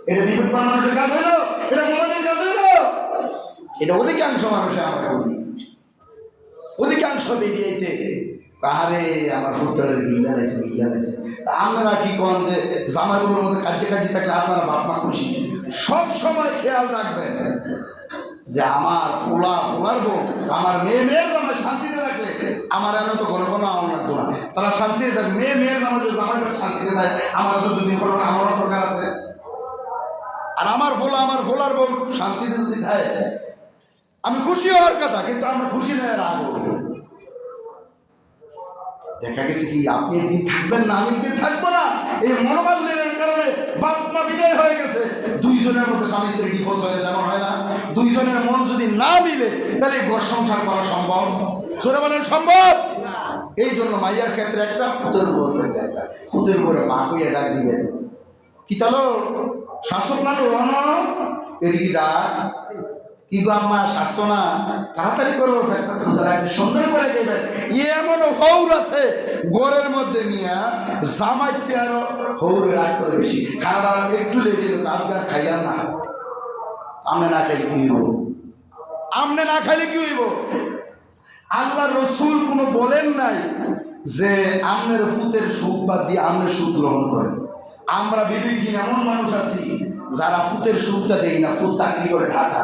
এটা বিপদ মানুষের কাজ হইল? এটা মনের কাজ হইল? এটা অধিকাংশ মানুষের আমরা করি, অধিকাংশ বেরিয়েতে কাহারে আমার পুত্রের গিল্লা লাগছে, গিল্লা লাগছে। আপনারা কি কন যে জামাইগুলোর মধ্যে কাজে কাজে থাকলে আপনারা বাপ মা খুশি? সব সময় খেয়াল রাখবেন যে আমার ফোলার বউ, আমার মেয়ের নামে শান্তিতে রাখলে আমার এমন তো কোনো আমার লাগতো না, তারা শান্তিতে থাকে। মেয়ের নামে যদি জামাইটা শান্তিতে দেয়, আমার তো 2 দিন পর আমারও দরকার আছে। আর আমার ফোলার বউ শান্তিতে যদি দেয় আমি খুশি হওয়ার কথা, কিন্তু আমরা খুশি নয়, রাগ হব। দেখা গেছে কি আপনি একদিন থাকবেন না, আমি একদিন থাকবো না, এই মনোমালিন্যের কারণে বাপ মা বিদায় হয়ে গেছে। 2 জনের মধ্যে স্বামী স্ত্রী ডিভোর্স হয়ে যেমন হয় না, 2 জনের মন যদি না মিলে তাহলে ঘর সংসার করা সম্ভব? জোরে বলেন সম্ভব? এই জন্য মাইয়ার ক্ষেত্রে একটা, ফুতের বউর ক্ষেত্রে একটা। ফুতের বউরে মা কইয়া ডাক দিবেন, কি তাহলে শাসক না এটি কি ডাক? কি গো আম্মা শাসছো না, তাড়াতাড়ি করবো, সুন্দর করে দেবেন। এমন হৌর আছে গোরের মধ্যে নিয়ে জামাইতে আরো হৌরে রাগ করে বেশি, খাওয়া একটু লেটে কাজ গাছ খাইলাম না, আমনে না খাইলে কি হইব? আমনে না খাইলে কি হইব? আল্লাহ রসুল কোনো বলেন নাই যে আমনের ফুতের সুখ বাদ দিয়ে আমনের সুখ গ্রহণ করেন। আমরা বিবেকহীন এমন মানুষ আছি যারা ফুতের সুখটা দেই না, ফুত চাকরি করে ঢাকা,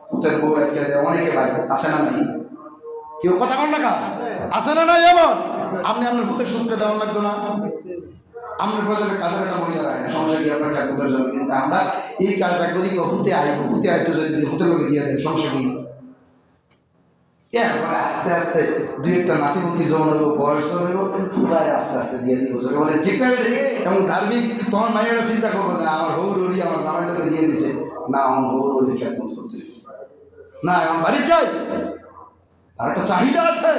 ফুতের বউ রেখে দেয়, অনেকে ভাই আছে না নাই? কেউ কথা কন না কা আছে না নাই? এমন আপনি আপনার ফুতের সুখটা দেওয়ার লাগতো না? আপনার ফজলের কাজের একটা মহিলা রাখেন, সমস্যা কি আপনার ঠাকুরের জন্য, কিন্তু আমরা এই কাজটা করি ফুতে আইতো যদি ফুতের লোকে দিয়ে দেন, সমস্যা কি? এরপরে আস্তে আস্তে 2-1টা নাতিপুতি যখন হইব, বয়স হইব, পুরাই আস্তে আস্তে দিয়ে দিব। বলে ঠিক না? এবং ধার্মিক তখন মায়েরা চিন্তা করবো না আমার হৌরি আমার জামাই লোকে দিয়ে দিছে, না আমার হৌরি খেদমত করতে, না আমার বাড়ি চাই, আর একটা চাহিদা আছে।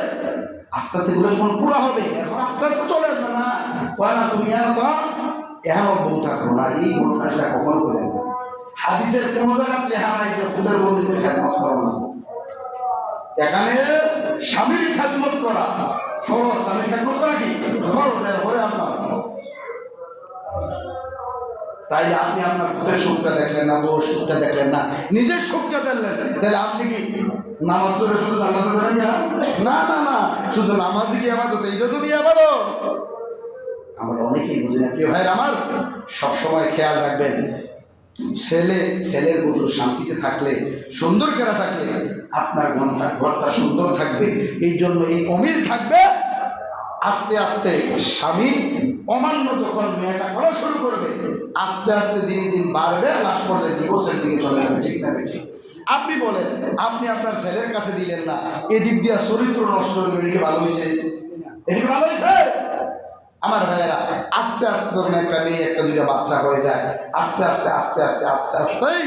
আস্তে আস্তে গুলো যখন পুরা হবে, এখন আস্তে আস্তে চলে আসবে না, কয় না তুমি এখন বউ থাকবো না, এই বউ কাজটা কখনো করে না। হাদিসের কোনো জায়গা লেখা নাই যে খুদের বন্ধুদের খেদমত করো না। এখানে স্বামীর খেদমত করা ফরজ, স্বামীর খেদমত করা কি ফরজ, এরপরে আপনার। তাই আপনি আপনার ফুতের সুখটা দেখলেন না, বউর সুখটা দেখলেন না, নিজের সুখটা দেখলেন, তাহলে আপনি কি নামাজ পড়ে শুধু জানাতে যাবেন না? না, শুধু নামাজই কি আবাদত? এইটা তুমি আবাদত। আমরা অনেকেই বুঝি না। প্রিয় ভাই আমার, সবসময় খেয়াল রাখবেন, ছেলের বধূ শান্তিতে থাকলে, সুন্দর করে থাকলে আপনার ঘরটা সুন্দর থাকবে। এই জন্য এই অমিল থাকবে। আস্তে আস্তে স্বামী অমান্য যখন মেয়েটা করা শুরু করবে, আস্তে আস্তে দিন দিন বাড়বে, লাস্ট পর্যায়ে ডিভোর্সের দিকে চলে যাবে। ঠিক না? ঠিক। আপনি বলেন, আপনি আপনার ছেলের কাছে দিলেন না, এদিক দিয়ে চরিত্র নষ্ট হয়ে গেলে ভালো হয়েছে? এদিকে ভালো হয়েছে? আমার ভাইয়েরা, আস্তে আস্তে যখন একটা মেয়ে একটা দুইটা বাচ্চা হয়ে যায়, আস্তে আস্তে আস্তে আস্তে আস্তে আস্তেই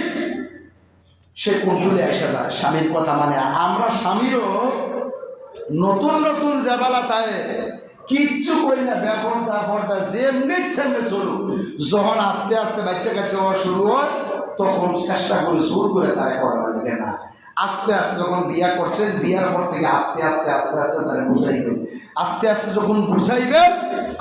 সে কন্ট্রোলে এসে যায়, স্বামীর কথা মানে। আমরা স্বামীরও নতুন নতুন জাবালা তাই কিচ্ছু করি না, ব্যাপারটা ফর্দা যেমনি ইচ্ছামে চলুক। যখন আস্তে আস্তে বাচ্চা কাচ্চা হওয়া শুরু হয় তখন চেষ্টা করে জোর করে তারা করা লাগে না। আস্তে আস্তে যখন বিয়া করছেন, বিয়ার পর থেকে আস্তে আস্তে আস্তে আস্তে তারা বুঝাইবেন। আস্তে আস্তে যখন বুঝাইবেন,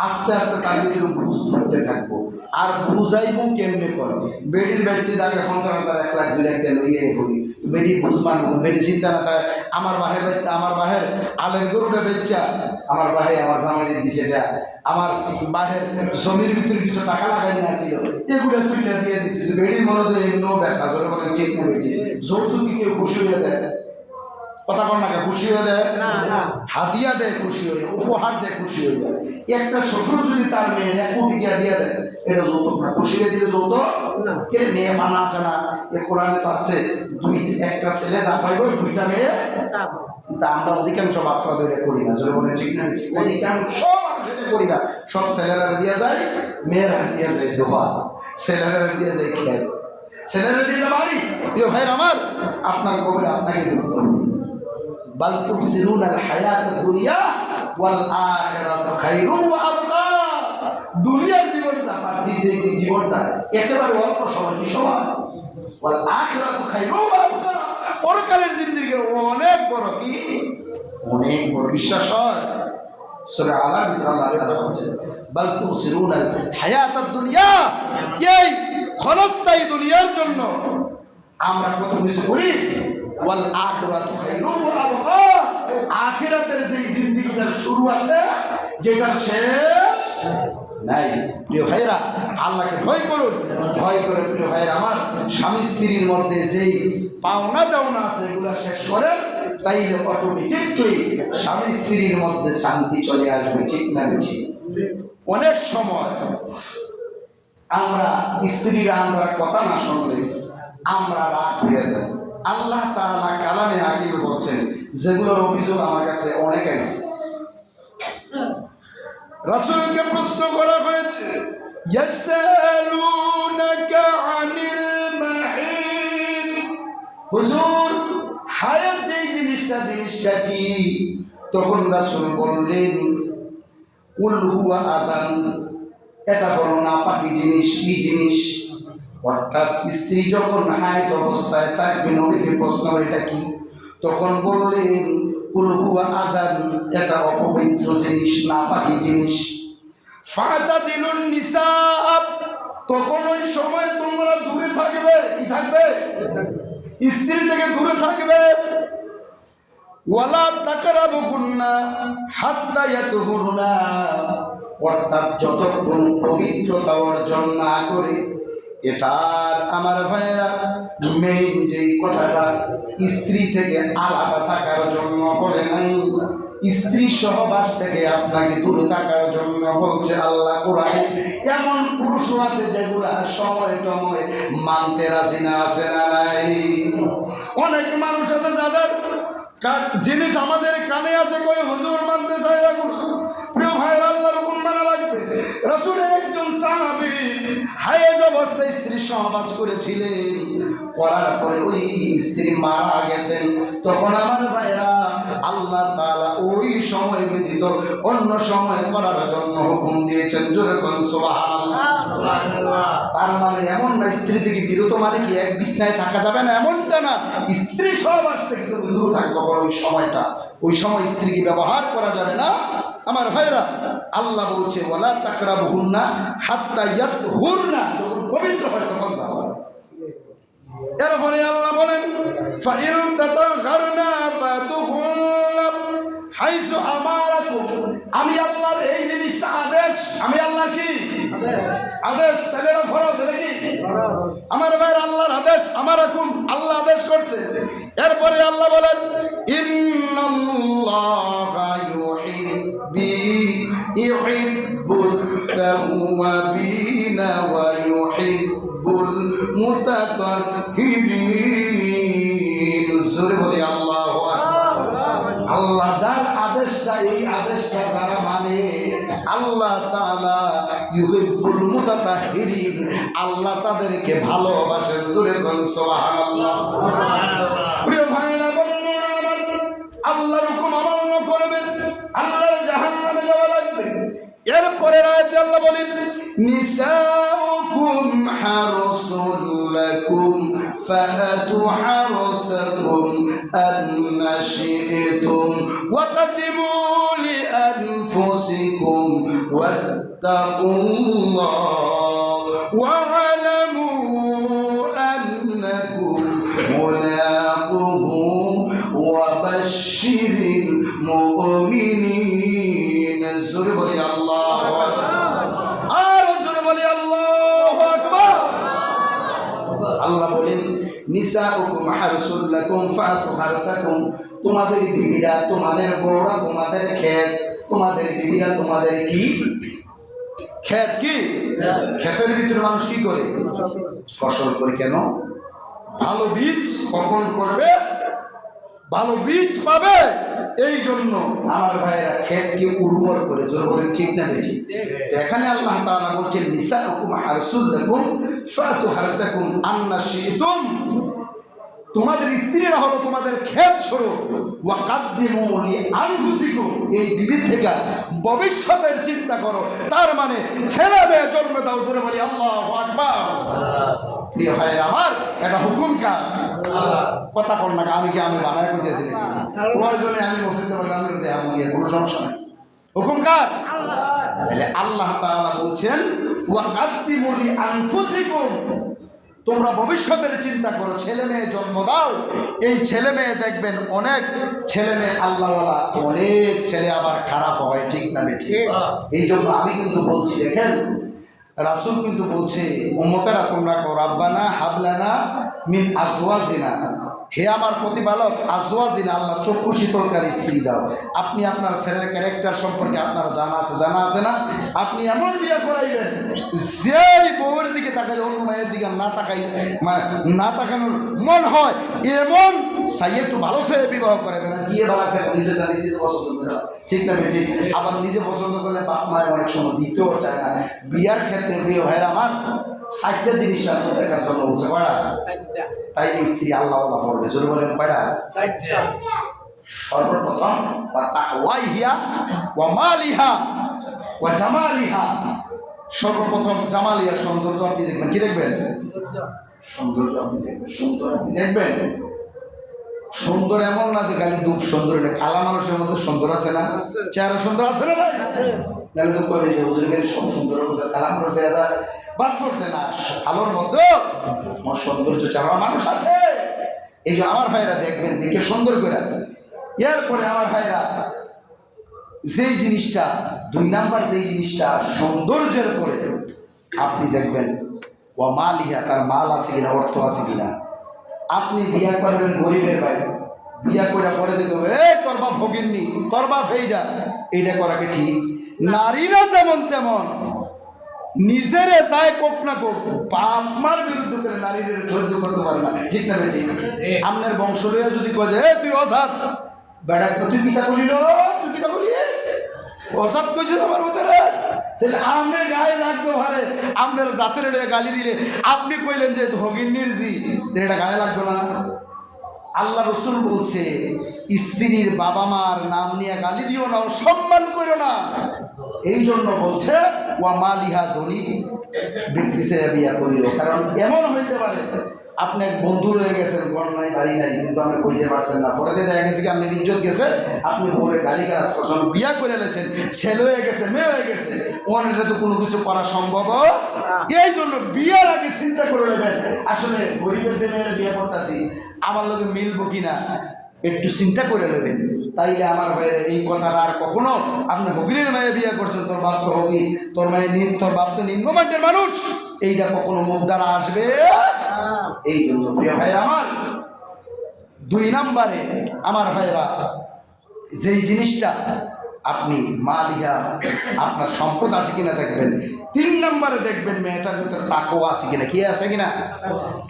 আস্তে আস্তে তার ভিতরে বুঝ ধরতে থাকবো। আর বুঝাইবো কেমনে করবে? বেডির বাড়িতে তাকে 50,000 1 লাখ 2 লাখ লইয়ে করি, বেডি বুঝমান বেডি চিন্তা না তার আমার বাহের বাড়িতে আমার বাহের আলের গরুটা বেচা আমার বাহে আমার জামাই দিছে দেয়া, আমার বাহের জমির ভিতরে কিছু টাকা লাগাই না ছিল, এগুলো তুইটা দিয়ে দিচ্ছিস। বেডির মনে হয় এমনিও ব্যথা, জোরে বলেন ঠিক না বেটি? যৌতুক কেউ খুশি হয়ে দেয়, কথা কর না, খুশি হয়ে দেয়, হাতিয়া দেয় খুশি হয়ে, উপহার দেয় খুশি হয়ে যায়। একটা শ্বশুর যদি তার মেয়ে 1 কোটি টাকা দিয়ে দেয়, এটা যৌতুক না। খুশি হয়ে দিলে যৌতুক কে? মেয়ে মানা আছে না, এ কোরআনে তো আছে একটা ছেলে যা পাইব 2টা মেয়ে। কিন্তু আমরা অধিকাংশ বাফরা ধরে করি না, যদি বলেন ঠিক না? অধিকাংশ মানুষ এটা করি না, সব ছেলেরা দিয়ে যায়, মেয়েরা দিয়ে যায় দোয়া, ছেলেরা দিয়ে যায় খেয়াল, ছেলেরা দিয়ে যায় বাড়ি। প্রিয় ভাইয়ের আমার, আপনার কবরে আপনাকে ঢুকতে হবে। বাল তুসিরুনাল হায়াতুদ দুনিয়া ওয়াল আখিরাতু খায়রুন ওয়া আবকা। দুনিয়ার জীবনটা, পার্থিব যে জীবনটা একেবারে অল্প সময়, সময়। ওয়াল আখিরাতু খায়রুন ওয়া আবকা, পরকালের জিন্দেগি অনেক বড়, কি অনেক বড়। বিশ্বাস হয়? সূরা আলার ভিতরে আল্লাহ তাআলা বলেছেন বাল তুসিরুনাল হায়াতুদ দুনিয়া, এই ক্ষণস্থায়ী দুনিয়ার জন্য আমরা কত কিছু করি। ওয়াল আখিরাতু খায়রুন ওয়া আবকা, আখিরাতের যে জিন্দেগিটার শুরু আছে, যেটার শেষ নাই। প্রিয় ভাইরা, আল্লাহকে ভয় করুন। ভয় করে প্রিয় ভাইরা আমার, স্বামী স্ত্রীর মধ্যে যেই পাওনা দাওনা আছে এগুলো শেষ করেন, তাইলে অটোমেটিকলি স্বামী স্ত্রীর মধ্যে শান্তি চলে আসবে। ঠিক না বেশি? অনেক সময় আমরা স্ত্রীরা আমরা কথা না শুনলে আমরা রাগ হয়ে যাই। আল্লাহ তাআলা কালামে হাকিম বলছেন, যেগুলোর অভিযোগ আমার কাছে অনেক আছে। রাসূলকে প্রশ্ন করা হয়েছে, ইয়াসালুনাকা আনিল মাহিদ, হুজুর হায়াত যে জিনিসটা কি? তখন রাসূল বললেন, কুল হুয়া আযান, এটা হলো নাপাকি জিনিস। কি জিনিস? অর্থাৎ স্ত্রী যখন হায়াত অবস্থায় থাকবে, নবীকে প্রশ্ন করে এটা কি? তখন বললেন, কুল হুয়া আযান, এটা অপবিত্র জিনিস, নাপাকি জিনিস। ফাতাজিলুন নিসা, তখন ওই সময় তোমরা দূরে থাকবে। কি থাকবে? স্ত্রী থেকে দূরে থাকবে। ওয়ালা তাকরাবুহুন্না হাত্তা ইয়াতুহুরনা, অর্থাৎ যতক্ষণ পবিত্রতা অর্জন না করে। এটার আমার ভাইয়েরা মেইন যেই কথাটা, স্ত্রী থেকে আলাদা থাকার জন্য বলে নাই, স্ত্রী সহবাস থেকে আপনাকে দূরে থাকার জন্য বলছে আল্লাহ কোরআনে। এমন পুরুষও আছে যেগুলা সময় টময় মানতে রাজি না, আছে না নাই? অনেক মানুষ আছে যাদের জিনিস আমাদের কানে আছে, কই হুজুর মানতে চাই না। প্রিয় ভাইয়ের, আল্লাহর হুকুম মানা লাগবে। রাসূলের একজন সাহাবী হায়েজ অবস্থায় স্ত্রীর সহবাস করেছিলেন, করার পরে ওই স্ত্রী মারা গেছেন। তখন আমার ভাইরা, আল্লাহ তাআলা ওই সময় ব্যতীত অন্য সময় করার জন্য হুকুম দিয়েছেন। জোরে বলুন সুবহানাল্লাহ। তার মানে এমন না স্ত্রী থেকে বিরত মানে কি এক বিছনায় থাকা যাবে না, এমনটা না। স্ত্রী সহবাস থেকে দূরে থাকবে ওই সময় স্ত্রীকে ব্যবহার করা যাবে না। আমার ভাইরা, আল্লাহ বলছে ওয়ালা তাকরাবুহুন্না হাত্তা ইয়াতহুরনা, যখন পবিত্র হয় তখন যাওয়া। এরপরে আল্লাহ বলেন, ফাইন তাতাগারনা ফাতুহুন্না হাইসু আমারাকুম, আমি আল্লাহর এই জিনিসটা আদেশ। আমি আল্লাহ কি আদেশ? তাহলে এটা ফরজ নাকি? আমার ভাইয়ের আল্লাহর আদেশ, আমারাকুম, আল্লাহ আদেশ করছে। এরপরে আল্লাহ বলেন, ইন্নাল্লাহা ইউহিব্বুত তাওয়াবিনা ওয়া ইউহিব্বুল মুতাতাহহিরিন। জোরে বলি আল্লাহু আকবার। আল্লাহ যার আদেশটা, এই আদেশটা যারা মানে, আল্লাহ তাআলা ইউহিব্বুল মুতাতাহহিরিন, আল্লাহ তাদেরকে ভালোবাসেন। জোরে বলুন সুবহানাল্লাহ। প্রিয় ভাইরা বন্ধুরা আমার, আল্লাহর হুকুম অমান্য করবেন, আল্লাহর জাহান্নামে যাওয়া লাগবে। এরপরে আয়াতে আল্লাহ বলেন, নিসাউকুম হারসুল লাকুম ফাআতু হারসাকুম আন্না শি'তুম ওয়াকদিমু লিআনফুসিকুম ওয়াত্তাকুল্লাহ ওয়া'লামু আন্নাকুম মুলাকুহু ওয়াবাশশিরিল মুমিনিন। জোরে বলি আল্লাহু আকবার। আর জোরে বলি আল্লাহু আকবার। আল্লাহ বলেন, নিসাউকুম হারসুল লাকুম ফাআতু হারসাকুম, তোমাদের বিবিরা, তোমাদের বউরা, তোমাদের ক্ষেত, তোমাদের বিবিরা, তোমাদের কি ক্ষেত, কি ক্ষেতের ভিতরে মানুষ কি করে? ফসল করে। কেন? ভালো বীজ বপন করবে, ভালো বীজ পাবে, এই জন্য আমার ভাইয়েরা ক্ষেতকে উর্বর করে। জোর বলেন ঠিক না বেঠি? এখানে আল্লাহ তাআলা বলছেন, নিসাউকুম হারসুল লাকুম ফাআতু হারসাকুম আন্না শি'তুম, তোমাদের স্ত্রীরা হলো তোমাদের ক্ষেত স্বরূপ। ওয়াকাদ্দিমু লিআনফুসিকুম, এই বিবির থেকে ভবিষ্যতের চিন্তা করো, তার মানে ছেলে মেয়ে জন্ম দাও। জোরে বলি আল্লাহু আকবার। প্রিয় ভাইরা আমার, এটা হুকুম কার? কথা কর না, আমি কি আমি বানায় কইতেছি নাকি? প্রয়োজনে আমি মসজিদে বললাম, আমি দেয়া বলি, কোনো সমস্যা নাই। হুকুম কার? তাহলে আল্লাহ তাআলা বলছেন, ওয়াকাদ্দিমু লিআনফুসিকুম, তোমরা ভবিষ্যতের চিন্তা করো, ছেলে মেয়ে জন্ম দাও। এই ছেলে মেয়ে দেখবেন, অনেক ছেলে মেয়ে আল্লাহওয়ালা, অনেক ছেলে আবার খারাপ হয়, ঠিক না বেঠিক? এই জন্য আমি কিন্তু বলছি, দেখেন রাসূল কিন্তু বলছে, উম্মতেরা তোমরা কও, রাব্বানা হাবলানা মিন আজওয়াজিনা, হে আমার প্রতিপালক, আজওয়াজিনা, আল্লাহ চক্ষু শীতলকারী স্ত্রী দাও। আপনি আপনার ছেলের ক্যারেক্টার সম্পর্কে আপনার জানা আছে না? আপনি এমন বিয়ে করাইবেন, যেই বউয়ের দিকে তাকাইলে অন্য মায়ের দিকে না তাকানোর মন হয়, এমন চাই একটু ভালো সে বিবাহ করাবেন। গিয়ে ভালো আছে নিজেটা নিজে পছন্দ করে, ঠিক না ঠিক? আবার নিজে পছন্দ করলে বাপ মায়ের অনেক সময় দিতেও চায় না। বিয়ার ক্ষেত্রে প্রিয় ভাইরা আমার, 60টা জিনিস আছে দেখার জন্য বলছে, কয়টা? তাই স্ত্রী আল্লাহ পড়বে। জোরে বলেন কয়টা? সর্বপ্রথম ওয়া তাকওয়াইহা ওয়া মালিহা ওয়া জামালিহা, সর্বপ্রথম জামালিয়া, সৌন্দর্য আপনি দেখবেন। কি দেখবেন? সৌন্দর্য আপনি দেখবেন। সুন্দর আপনি দেখবেন। সুন্দর এমন না যে খালি দুধ সুন্দর, এটা কালা মানুষের মধ্যে সুন্দর আছে না? চেহারা সুন্দর আছে না? তাহলে তো কবে যে হুজুর গেলে সব সুন্দরের মধ্যে কালা মানুষ দেখা যায়, বাদ পড়ছে না। কালোর মধ্যে সৌন্দর্য চেহারা মানুষ আছে। এই যে আমার ভাইরা দেখবেন, দেখে সুন্দর করে। এরপরে আমার ভাইরা, যেই জিনিসটা 2 নাম্বার, যেই জিনিসটা সৌন্দর্যের পরে আপনি দেখবেন ওয়া মালিহা, তার মাল আছে কিনা, অর্থ আছে কিনা। আপনি বিয়া করবেন গরিবের ভাই, বিয়া করে পরে দেখবেন এই তোর বাপ ভগিননি, তোর বাপ এইটা, এইটা করাকে ঠিক? নারীরা যেমন তেমন, নিজেরে যায় কোক না কোক, বাপ মার বিরুদ্ধে করে নারীদের সহ্য করতে পারে না, ঠিক না ঠিক? আপনার বংশ লইয়া যদি কয়ে যে তুই অজাত, বেটা তুই পিতা বলিল, তুই পিতা বলি অজাত কইছে আমার ভিতরে, তাহলে আপনার গায়ে লাগবে ভারে। আপনার জাতের গালি দিলে আপনি কইলেন যে ভগিনীর জি, এটা গায়ে লাগবে না? আল্লাহ রসুল বলছে, স্ত্রীর বাবা মার নাম নিয়ে গালি দিও না, সম্মান করো না। এই জন্য বলছে ওয়া মালিহা, ধনী ব্যক্তি সে বিয়া করিল। কারণ এমন হইতে পারে আপনি এক বন্ধু রয়ে গেছেন, ঘর নাই বাড়ি নাই, কিন্তু আপনি কইতে পারছেন না। পরে দেখা গেছে কি আপনার ইজ্জত গেছে, আপনি ভোরে গালি গাছ করছেন, বিয়া করে লেছেন, ছেলে হয়ে গেছে, মেয়ে হয়ে গেছে, ওনারা তো কোনো কিছু করা সম্ভব। এই জন্য বিয়ার আগে চিন্তা করে নেবেন, আসলে গরিবের যে মেয়েরা বিয়ে করতেছি আমার লোকে মিলবো কিনা, একটু চিন্তা করে নেবেন। তাইলে আমার ভাইয়ের এই কথাটা আর কখনো, আপনি হবিরের মেয়ে বিয়ে করছেন, তোর বাপ তো হবি, তোর মেয়ে তোর বাপ তো নিম্নমান্যের মানুষ, এইটা কখনো মুখ দ্বারা আসবে। এই জন্য প্রিয় ভাইরা আমার, 2 নাম্বারে আমার ভাইরা, যেই জিনিসটা আপনি মালিহা, আপনার সম্পদ আছে কিনা দেখবেন। 3 নাম্বারে দেখবেন মেয়েটার ভিতরে তাকওয়া আছে কিনা। কি আছে কিনা?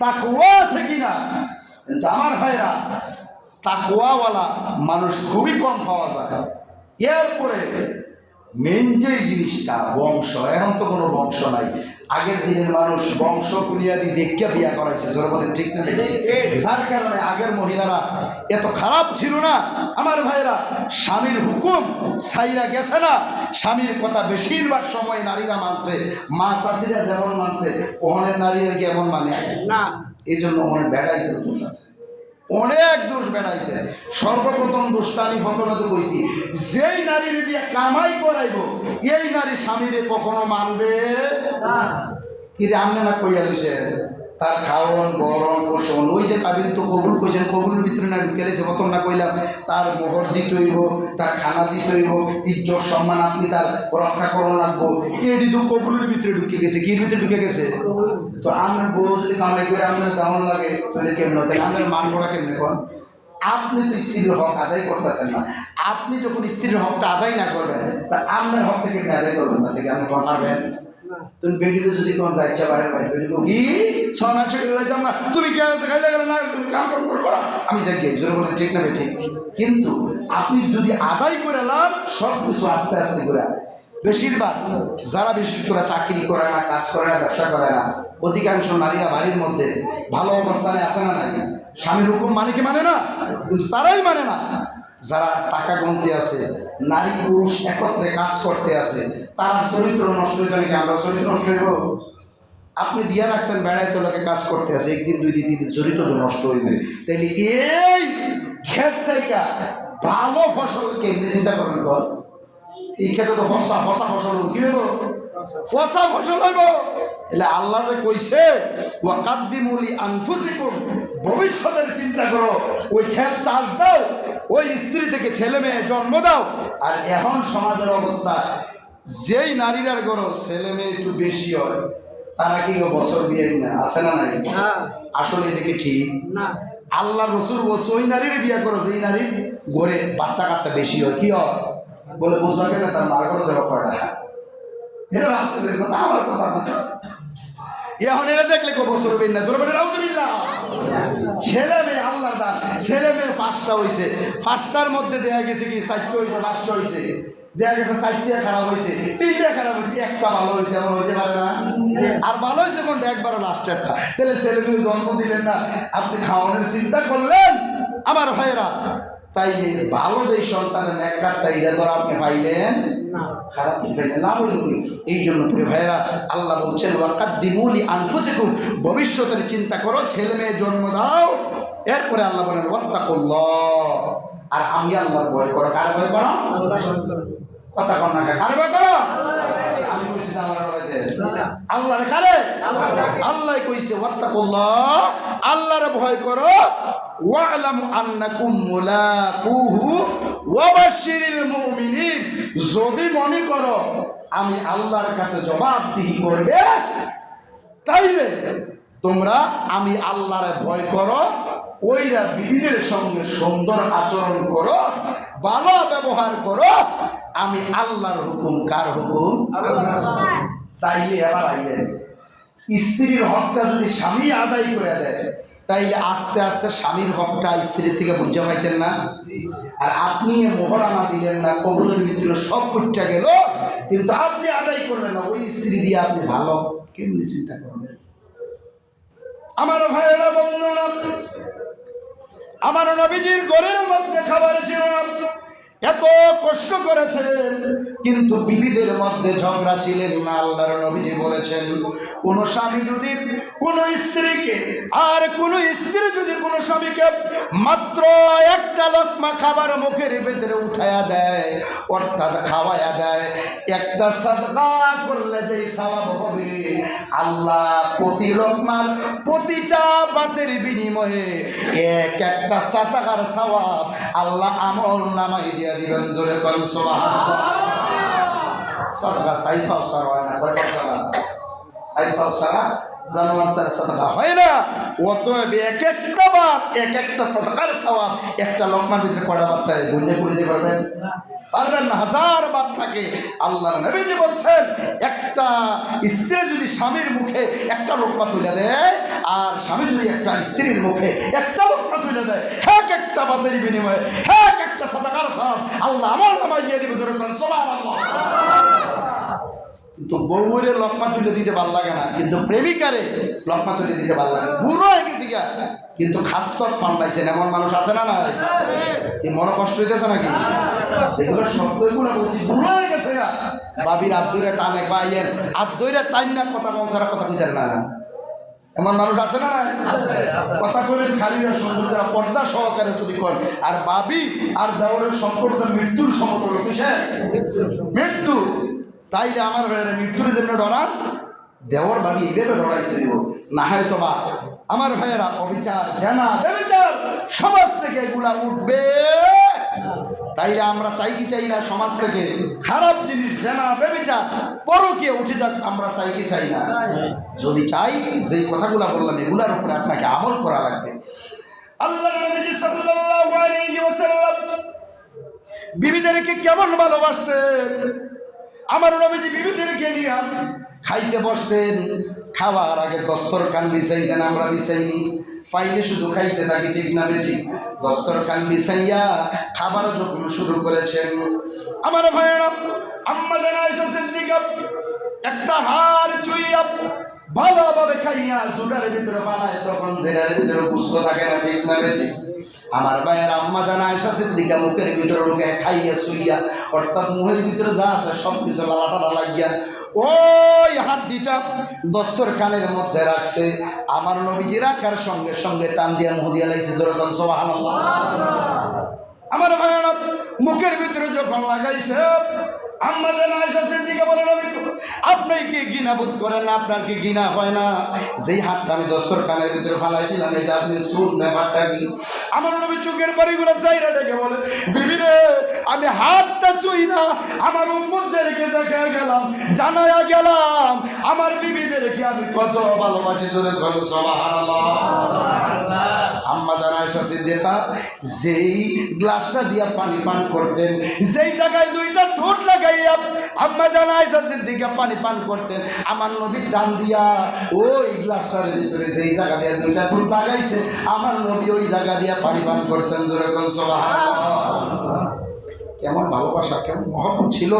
তাকওয়া আছে কিনা। কিন্তু আমার ভাইরা, তাকওয়াওয়ালা মানুষ খুবই কম পাওয়া যায়। এরপরে মেন যে জিনিসটা বংশ, এখন তো কোনো বংশ নাই। আগের দিনের মানুষ বংশ বুনিয়াদি দেখে বিয়া করাইছে, জোর বলেন ঠিক না? যার কারণে আগের মহিলারা এত খারাপ ছিল না। আমার ভাইরা, স্বামীর হুকুম ছাইরা গেছে না, স্বামীর কথা বেশিরভাগ সময় নারীরা মানছে। মা চাষিরা যেমন মানছে, ওখানের নারীরা কি এমন মানে না? এই জন্য অনেক বেড়াইতে দোষ আছে, অনেক দোষ বেড়াইতে। সর্বপ্রথম দোষটা আমি ফটোতে কইছি, যেই নারীর দিয়ে কামাই করাইব এই নারী স্বামীরে কখনো মানবে না। কি রে আমনে না কইয়া লইছে তার খাওয়ন গরম পোষণ, ওই যে কাবিল তো কবুল কইছেন, কবুলের ভিতরে না ঢুকে গেছে। প্রথম না কইলাম তার মোহর দিতে হইব, তার খানা দিতে হইব, ইজ্জত সম্মান আপনি তার রক্ষা করুন লাগবো। এটি তো কবুলের ভিতরে ঢুকে গেছে। কির ভিতরে ঢুকে গেছে? তো আমার বউ যদি কামাই করে আপনার দামন লাগে তাহলে কেমন হতেন? আপনার মানবটা কেমনে কোন? আপনি তো স্ত্রীর হক আদায় করতেছেন না। আপনি যখন স্ত্রীর হকটা আদায় না করবেন, তা আপনার হকটা কেমনি আদায় করবেন? না থেকে আপনি কোন পারবেন? তুমি বেডিতে যদি কোন যাইছে বাইরে বাইরে বেডি কি 6 মাস থেকে যাইতাম না, তুমি কে খাইলে গেলে না, তুমি কাম কাম করো, আমি যাই গিয়ে জোরে বলে ঠিক না বে ঠিক। কিন্তু আপনি যদি আদায় করে লাভ সব কিছু আস্তে আস্তে করে, বেশিরভাগ যারা বিশেষ করে চাকরি করে না, কাজ করে না, ব্যবসা করে না, অধিকাংশ নারীরা বাড়ির মধ্যে ভালো অবস্থানে আসে না নাকি? স্বামীর হুকুম মানে কি মানে না? কিন্তু তারাই মানে না যারা টাকা গুনতে আছে, নারী পুরুষ একত্রে কাজ করতে আছে, তার চরিত্র নষ্ট হইতে নাকি আমরা চরিত্র নষ্ট হইব? আপনি দিয়া রাখছেন বেড়ায় তো লোকে কাজ করতে আছে, একদিন দুই দিন 3 দিন চরিত্র তো নষ্ট হইবে। তাইলে এই ক্ষেত থেকে ভালো ফসল কেমনি চিন্তা করবেন? কর এই ক্ষেত্রে তো ফসা ফসল হইব, কি হইব? ফসা ফসল হইব। এলে আল্লাহ যে কইছে ওয়াকাদ্দিমু লিআনফুসিকুম, ভবিষ্যতের চিন্তা করো, ওই ক্ষেত চাষ দাও, ওই স্ত্রী থেকে ছেলে মেয়ে জন্ম দাও। আর এখন সমাজের অবস্থা, যেই নারীরা গড় ছেলে মেয়ে একটু বেশি হয়, তারা কি বছর বিয়ে না আছে না নাই? আসলে এটা কি ঠিক না? আল্লাহ রসুল বলছে ওই নারীর বিয়ে করো যেই নারীর গড়ে বাচ্চা কাচ্চা বেশি হয়। কি হয় বলে বুঝবে না, তার মার ঘরে দেওয়া কয়টা? এটা রাসূলের কথা, আমার কথা না। এখন এটা দেখলে কো বছর বিয়ে না, জোরে বলে আলহামদুলিল্লাহ। ছেলে মেয়ে আল্লাহর দান, ছেলে মেয়ে 5টা হয়েছে, 5টার মধ্যে দেখা গেছে কি 4টা হয়েছে, 5টা হয়েছে, দেখা গেছে 4টা খারাপ হয়েছে, 3টা খারাপ হয়েছে, একটা ভালো হয়েছে। এমন হইতে পারে না? আর ভালো হয়েছে কোনটা? একবারও লাস্টে একটা। তাহলে ছেলে মেয়ে জন্ম দিলেন না, আপনি খাওয়ানোর চিন্তা করলেন আমার ভাইয়েরা। তাই ভালো যে সন্তানের নেককারটা এটা ধর আপনি পাইলেন না, খারাপ পাইলেন না বলুন। এই জন্য প্রিয় ভাইয়েরা আল্লাহ বলছেন ওয়াকাদ্দিমু লিআনফুসিকুম, ভবিষ্যতের চিন্তা করো, ছেলে মেয়ে জন্ম দাও। এরপরে আল্লাহ বলেন ওয়াত্তাকুল্লাহ, আর আমি আল্লাহর ভয় করো। কার ভয় করো? কথা কর না, কার ভয় করো? আমি কইছি আল্লাহর ভয় দে, আল্লাহর কারে? আল্লাহ কইছে ওয়াত্তাকুল্লাহ, আল্লাহর ভয় করো। ওয়া'লামু আন্নাকুম মুলাকুহু ওয়া বাশশিরিল মুমিনিন, যদি মনে করো আমি আল্লাহর কাছে জবাবদিহি করবে, তাইলে তোমরা আমি আল্লাহরে ভয় করো, ওইরা বিবিদের সঙ্গে সুন্দর আচরণ করো, ভালো ব্যবহার করো। আমি আল্লাহর হুকুম, কার হুকুম? তাইলে এবার আইলেন স্ত্রীর হকটা যদি স্বামী আদায় করে দেয়, তাইলে আস্তে আস্তে স্বামীর হকটা স্ত্রীর থেকে বুঝে পাইতেন না। আর আপনি মোহরানা দিলেন না, কবুলের ভিতরে সব কুটটা গেল, কিন্তু আপনি আদায় করলেন না, ওই স্ত্রী দিয়ে আপনি ভালো কেমনি চিন্তা করবেন? আমার ভাইয়েরা বন্ধুরা, আমার নবীজির ঘরের মধ্যে খাবার ছিল না, এত কষ্ট করেছেন, কিন্তু বিবিদের মধ্যে ঝগড়া ছিলেন না। আল্লাহর নবীজি বলেছেন কোন স্বামী যদি কোন স্ত্রীকে, আর কোন স্ত্রী যদি কোন স্বামীকে মাত্র একটা লোকমা খাবার মুখের ভেতরে উঠায়া দেয়, অর্থাৎ খাওয়ায়া দেয়, একটা সাদকা করলে যে সওয়াব হবে, আল্লাহ প্রতি লোকমার প্রতিটা বাতের বিনিময়ে একটা সাদকার সওয়াব আল্লাহ আমল নামায় দিয়া দিবেন। জোরে কোন সুবহানাল্লাহ। সাদকা সাইফাও সারা না, কয়টা সারা? সাইফাও সারা জানোয়ার ছাড়া সাদাকা হয় না। অতএব এক একটা ভাত, এক একটা সাদাকার সওয়াব একটা লোকমার ভিতরে কড়া ভাত থাকে, গুণে করে দিতে পারবেন? পারবেন না। হাজার ভাত থাকে। আল্লাহ নবীজি বলছেন, একটা স্ত্রী যদি স্বামীর মুখে একটা লোকমা তুলে দেয়, আর স্বামী যদি একটা স্ত্রীর মুখে একটা লোকমা তুলে দেয়, এক একটা ভাতের বিনিময়ে এক একটা সাদাকার সওয়াব আল্লাহ আমার নামায় দিয়ে দিবে। সুবহানাল্লাহ। কিন্তু বউরে লকমা তুলে দিতে ভালো লাগে না, কিন্তু প্রেমিকারে লকমা তুলে দিতে ভালো লাগে। বুড়ো হয়ে গেছি গা, কিন্তু খাস্তক ফান্ডাইছেন এমন মানুষ আছে না? না কি মনে কষ্ট হইতেছে নাকি? সেগুলো শব্দগুলো বলছি, বুড়ো হয়ে গেছে গা। বাবির আব্দুরে টানে পাইয়ের আব্দুরে টাইম না, কথা কম ছাড়া কথা বুঝার না, এমন মানুষ আছে না? কথা বলে খালি সুন্দর পর্দা সহকারে যদি কর, আর বাবি আর দেওয়ারের সম্পর্ক মৃত্যুর সমতুল্য। কিসের মৃত্যু? তাইলে আমার ভাইয়েরা মৃত্যুর জন্য ডরান, দেওয়ার বাবি এইভাবে ডরাইতে দিব না। হয়তো বা আমার ভাইয়েরা অবিচার, জানা, বেবিচার সমাজ থেকে এগুলা উঠবে। তাইলে আমরা চাই কি চাই না সমাজ থেকে খারাপ জিনিস, জানা, বেবিচার, পরকীয়া উঠে যাক? আমরা চাই কি চাই না? যদি চাই, যেই কথাগুলা বললাম এগুলার উপরে আপনাকে আমল করা লাগবে। আল্লাহ নবী সাল্লাল্লাহু আলাইহি ওয়াসাল্লাম বিবিদেরকে কেমন ভালোবাসতেন। আমার নবীজি বিবিদেরকে নিয়ে খাইতে বসতেন, খাওয়ার আগে দস্তরখান বিছাইতেন। আমরা বিছাইনি, ফাইলে শুধু খাইতে থাকি, ঠিক না ঠিক? দস্তরখান বিছাইয়া খাবার যখন শুরু করেছেন, আমার ভাইয়েরা আম্মা জান আয়েশা সিদ্দিকা একটা হাড় চুইয়া ভালোভাবে খাইয়া জুড়ার ভিতরে ফালায়, তখন জেনার ভিতরে গুস্ত থাকে না, ঠিক না ঠিক? আমার ভাইয়ের আম্মা জান আয়েশা সিদ্দিকা মুখের ভিতরে ঢুকে খাইয়া শুইয়া, অর্থাৎ মুখের ভিতরে যা আছে সব কিছু লালাটা লাগিয়া ওই হাড্ডিটা দস্তরখানের মধ্যে রাখছে। আমার নবীজি রাখার সঙ্গে সঙ্গে টান দিয়া মুখ দিয়া লাগছে। যেরকম সুবহানাল্লাহ। আমার ভাইয়েরা মুখের ভিতরে যখন লাগাইছে, আম্মা জান আয়েশা সিদ্দিকা বলেন, আপনি কি ঘৃণা বোধ করেন না? আপনার কি ঘৃণা হয় না? যেই হাতটা আমি দস্তরখানের ভিতরে ফালাই দিলাম, এটা আপনি শুন, ব্যাপারটা কি? আমার নবী চোখের বাড়িগুলো চাইরা ডেকে বলে, বিবি রে, আমি হাতটা চুই না, আমার উম্মতদেরকে দেখে গেলাম, জানায়া গেলাম আমার বিবিদেরকে আমি কত ভালোবাসি। জোরে বলো সুবহানাল্লাহ। আম্মা জান আয়েশা সিদ্দিকা যেই গ্লাসটা দিয়া পানি পান করতেন, যেই জায়গায় দুইটা ঠোঁট লাগাইয়া আম্মা জান আয়েশা সিদ্দিকা পানি পান করতেন, আমার নবী ডান দিয়া ওই গ্লাসটার ভিতরে যেই জায়গা দিয়া দুইটা ঠোঁট লাগাইছে, আমার নবী ওই জায়গা দিয়া পানি পান করছেন। জোরে বলো সুবহানাল্লাহ। কেমন ভালোবাসা, কেমন মহব্বত ছিল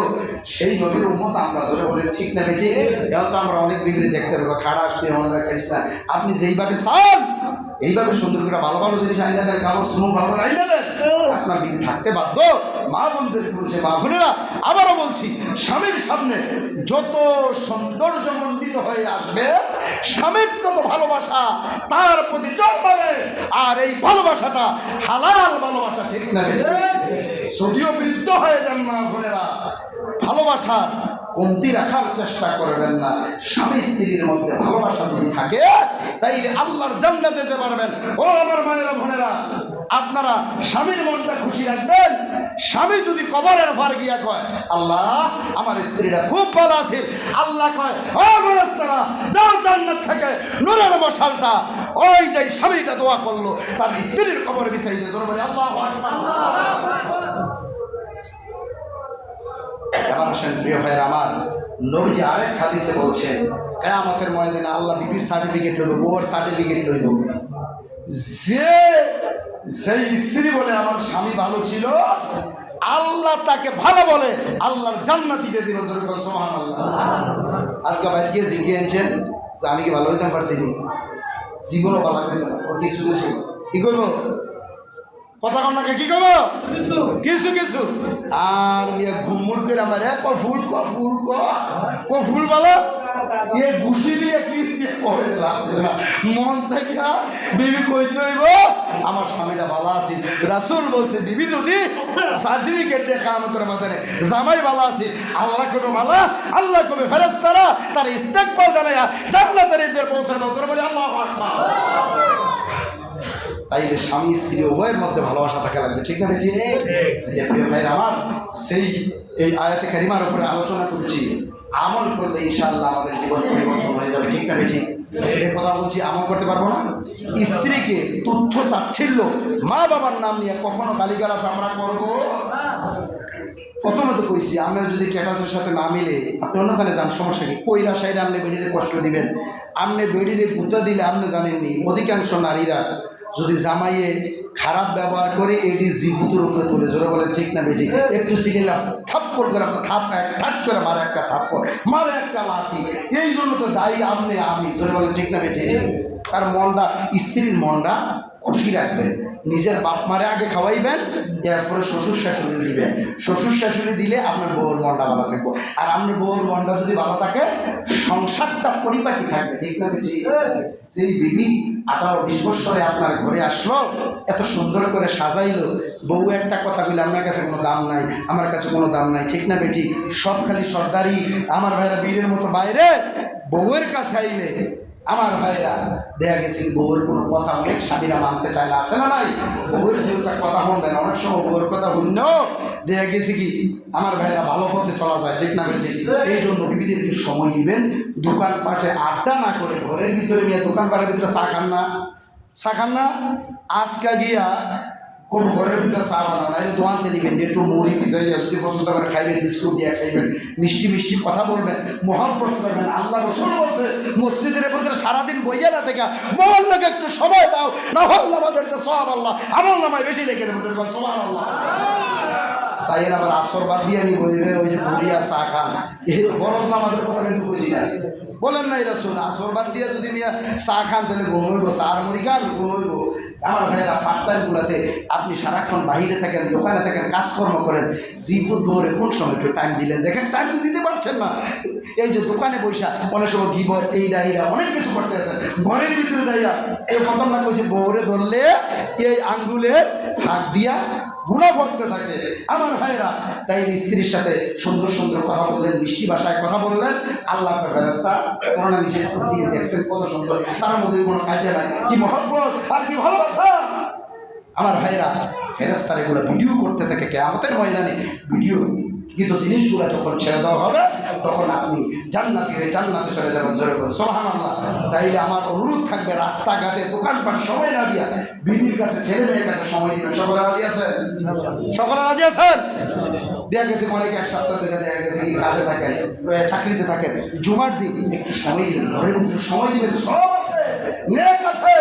সেই নবীর উম্মত আমরা। জোরে বলে ঠিক না বেঠিক? এখন তো আমরা অনেক বিক্রি দেখতে পাবো, খাড়া আসতে আমরা খাইছি না। আপনি যেইভাবে চান এইভাবে সুন্দর করে ভালো ভালো জিনিস আইনা দেন, কাগজ স্নো ভালো আইনা দেন, আপনার বিবি থাকতে বাধ্য। মা বোনদের বলছে, মা বোনেরা আবারও বলছি, স্বামীর সামনে যত সৌন্দর্যমণ্ডিত হয়ে আসবে, স্বামীর তত ভালোবাসা তার প্রতি জন্মাবে। আর এই ভালোবাসাটা হালাল ভালোবাসা, ঠিক না? যদিও বৃদ্ধ হয়ে যান মা বোনেরা, ভালোবাসা কমতি রাখার চেষ্টা করবেন না। স্বামী স্ত্রীর মধ্যে ভালোবাসা যদি থাকে, তাইলে আল্লাহর জান্নাতে যেতে পারবেন। ও আমার মায়েরা বোনেরা, আপনারা স্বামীর মনটা খুশি রাখবেন। স্বামী যদি কবরের ভার গিয়া কয়, আল্লাহ আমার স্ত্রীরা খুব ভালো আছে, আল্লাহ কয়, ও ফেরেশতারা যাও জান্নাত থেকে নূরের মশালটা, ওই যে স্বামীটা দোয়া করলো তার স্ত্রীর কবরে বিছাইতে। জোরে বলে আল্লাহু আকবার। এবার আসেন প্রিয় ভাইয়ের আমার, নবীজি আরেক হাদিসে বলছেন, কিয়ামতের ময়দানে আল্লাহ বিবির সার্টিফিকেট লইব, বউর সার্টিফিকেট লইব। যেই স্ত্রী বলে আমার স্বামী ভালো ছিল, আল্লাহ তাকে ভালো বলে, আল্লাহর জান্নাত দিয়ে দিল। জোরে বলো সুবহানাল্লাহ। আজকে বাইরে গিয়ে জিজ্ঞেস আনছেন যে আমি কি ভালো হইতে পারছি নি? জীবনও ভালো হইতে না, ও কিছু কিছু কি করবো, কথা কন্যাকে কি করবো, কিছু কিছু। আর ঘুমুর করে আমার ফুল ফুল ফুল বলো, এ ঘুষি দিয়ে কি দিয়ে মন থেকে বিবি কইতে হইব আমার স্বামীটা ভালো আছে। রাসূল বলছে, বিবি যদি সার্টিফিকেট দিয়ে কিয়ামতের ময়দানে জামাই ভালো আছে, আল্লাহ কোনো ভালো, আল্লাহ কবে ফেরেশতারা তার ইস্তেগফার জানায়া জান্নাতের ভিতর পৌঁছে দাও। জোরে বলি আল্লাহু আকবার। তাইলে স্বামী স্ত্রী উভয়ের মধ্যে ভালোবাসা থাকা লাগবে, ঠিক না বেটি? প্রিয় ভাইয়ের আমার, সেই এই আয়াতে কারিমার উপরে আলোচনা করেছি, আমল করলে ইনশাআল্লাহ আমাদের জীবন পরিবর্তন হয়ে যাবে, ঠিক না বেটি? যে কথা বলছি আমল করতে পারবো না? স্ত্রীকে তুচ্ছ তাচ্ছিল্য মা বাবার নাম নিয়ে কখনো গালিগালাজ আমরা করবো? প্রথমে তো কইছি আপনার যদি স্ট্যাটাসের সাথে না মিলে আপনি অন্যখানে যান, সমস্যা কি? কইরা সাইডে আপনি বেডিরে কষ্ট দিবেন, আপনি বেডিরে গুঁতা দিলে আপনি জানেননি অধিকাংশ নারীরা যদি জামাইয়ে খারাপ ব্যবহার করে এটি জিভুতুর উপরে তুলে জোরে বলে ঠিক না বেটি? একটু সিগেলাম থাপ্পড় করে ঠাপ করে মারে একটা থাপ্পড়, মারে একটা লাথি, এই জন্য তো দায়ী আপনি আমি, জোরে বলে ঠিক না বেটি? তার মনটা, স্ত্রীর মনটা খুশি রাখবেন, নিজের বাপ মারে আগে খাওয়াইবেন, এরপরে শ্বশুর শাশুড়ি দিবেন। শ্বশুর শাশুড়ি দিলে আপনার বউর মনটা ভালো থাকবো, আর আপনার বউর মনটা যদি ভালো থাকে সংসারটা পরিপাটি থাকবে, ঠিক না বেটি? সেই বিবি 18-20 বছরে আপনার ঘরে আসলো, এত সুন্দর করে সাজাইলো, বউ একটা কথা বলে আপনার কাছে কোনো দাম নাই, আমার কাছে কোনো দাম নাই, ঠিক না বেটি? সব খালি সর্দারি। আমার ভাইরা বীরের মতো বাইরে বউয়ের কাছে আইলে আমার ভাইরা দেখা গেছে বউয়ের কোনো কথা অনেক স্বামীরা মানতে চায় না, আছে না নাই? বউয়ের যেটা কথা বলবেন অনেক সময় বউয়ের কথা শূন্য দেখা গেছে কি আমার ভাইরা ভালো পথে চলা যায়, ঠিক না বেটি? এই জন্য বিবিদের একটু সময় দিবেন, দোকানপাটে আড্ডা না করে ঘরের ভিতরে নিয়ে দোকানপাটের ভিতরে চা খান না আজকা গিয়া কোন ঘরের ভিতরে চা বানানো না, দোকানতে নিবেন, একটু মুড়ি ভিজাইয়া যদি পছন্দ করে খাইবেন, বিস্কুট দিয়ে খাইবেন, মিষ্টি মিষ্টি কথা বলবেন, মহব্বত করবেন। আল্লাহ রাসূল বলছে মসজিদের ভিতরে সারাদিন বইয়া না থেকে বউর লোকে একটু সময় দাও, না হলে আমাদের যে সওয়াব আল্লাহ আমল নামায় বেশি লিখে দেবেন, সুবহানাল্লাহ। চাইয়ের আবার আসর বাদ দিয়ে আমি বলবে ওই যে মুড়ি আর চা খান, এই ফরজ নামাজের কথা কিন্তু বুঝি না, বলেন নাই রাসূল? আসর বাদ দিয়ে যদি মিয়া চা খান তাহলে গুণ হইব, চা আর মুড়ি খান গুণ হইব। আমার ভাইয়েরা পাঠদানগুলোতে আপনি সারাক্ষণ বাহিরে থাকেন, দোকানে থাকেন, কাজকর্ম করেন, জিফুত ভোরে কোন সময় একটু টাইম দিলেন? দেখেন টাইম তো দিতে পারছেন না। এই যে দোকানে বৈশা অনেক সময় গিবত এইটা অনেক কিছু করতে আছেন, ঘরের ভিতরে যাইয়া এই প্রথম না কইছে বউরে ধরলে এই আঙ্গুলের ফাঁক দিয়া গুণা করতে থাকে। আমার ভাইয়েরা তাই স্ত্রীর সাথে সুন্দর সুন্দর কথা বললেন, মিষ্টি ভাষায় কথা বললেন, আল্লাহ ফেরেশতা করোনা নিষেধ করছি, দেখছেন কত সুন্দর, তার মধ্যে কোনো কাজে নাই, কি মহব্বত আর কি ভালোবাসা। আমার ভাইয়েরা ফেরেশতারা এগুলো ভিডিও করতে থাকে, কিয়ামতের ময়দানে ভিডিও কিন্তু জিনিসগুলো যখন ছেড়ে দেওয়া হবে তখন আপনি জান্নাতি হয়ে জান্নাতে চলে যাবেন, জোরে বলুন সুবহানাল্লাহ। তাইলে আমার অনুরোধ থাকবে রাস্তাঘাটে দোকানপাট সময় না দিয়া বিবির কাছে ছেলে মেয়ের কাছে সময় দিবেন। সকলে রাজি আছেন? সকলে রাজি আছেন? দেখা গেছে অনেকে এক সপ্তাহ ধরে দেখা গেছে কি কাজে থাকেন, চাকরিতে থাকেন, জুমার দিন একটু সময় দিবেন, ঘরের ভিতরে সময় দিবেন, সব আছে, নেক আছে।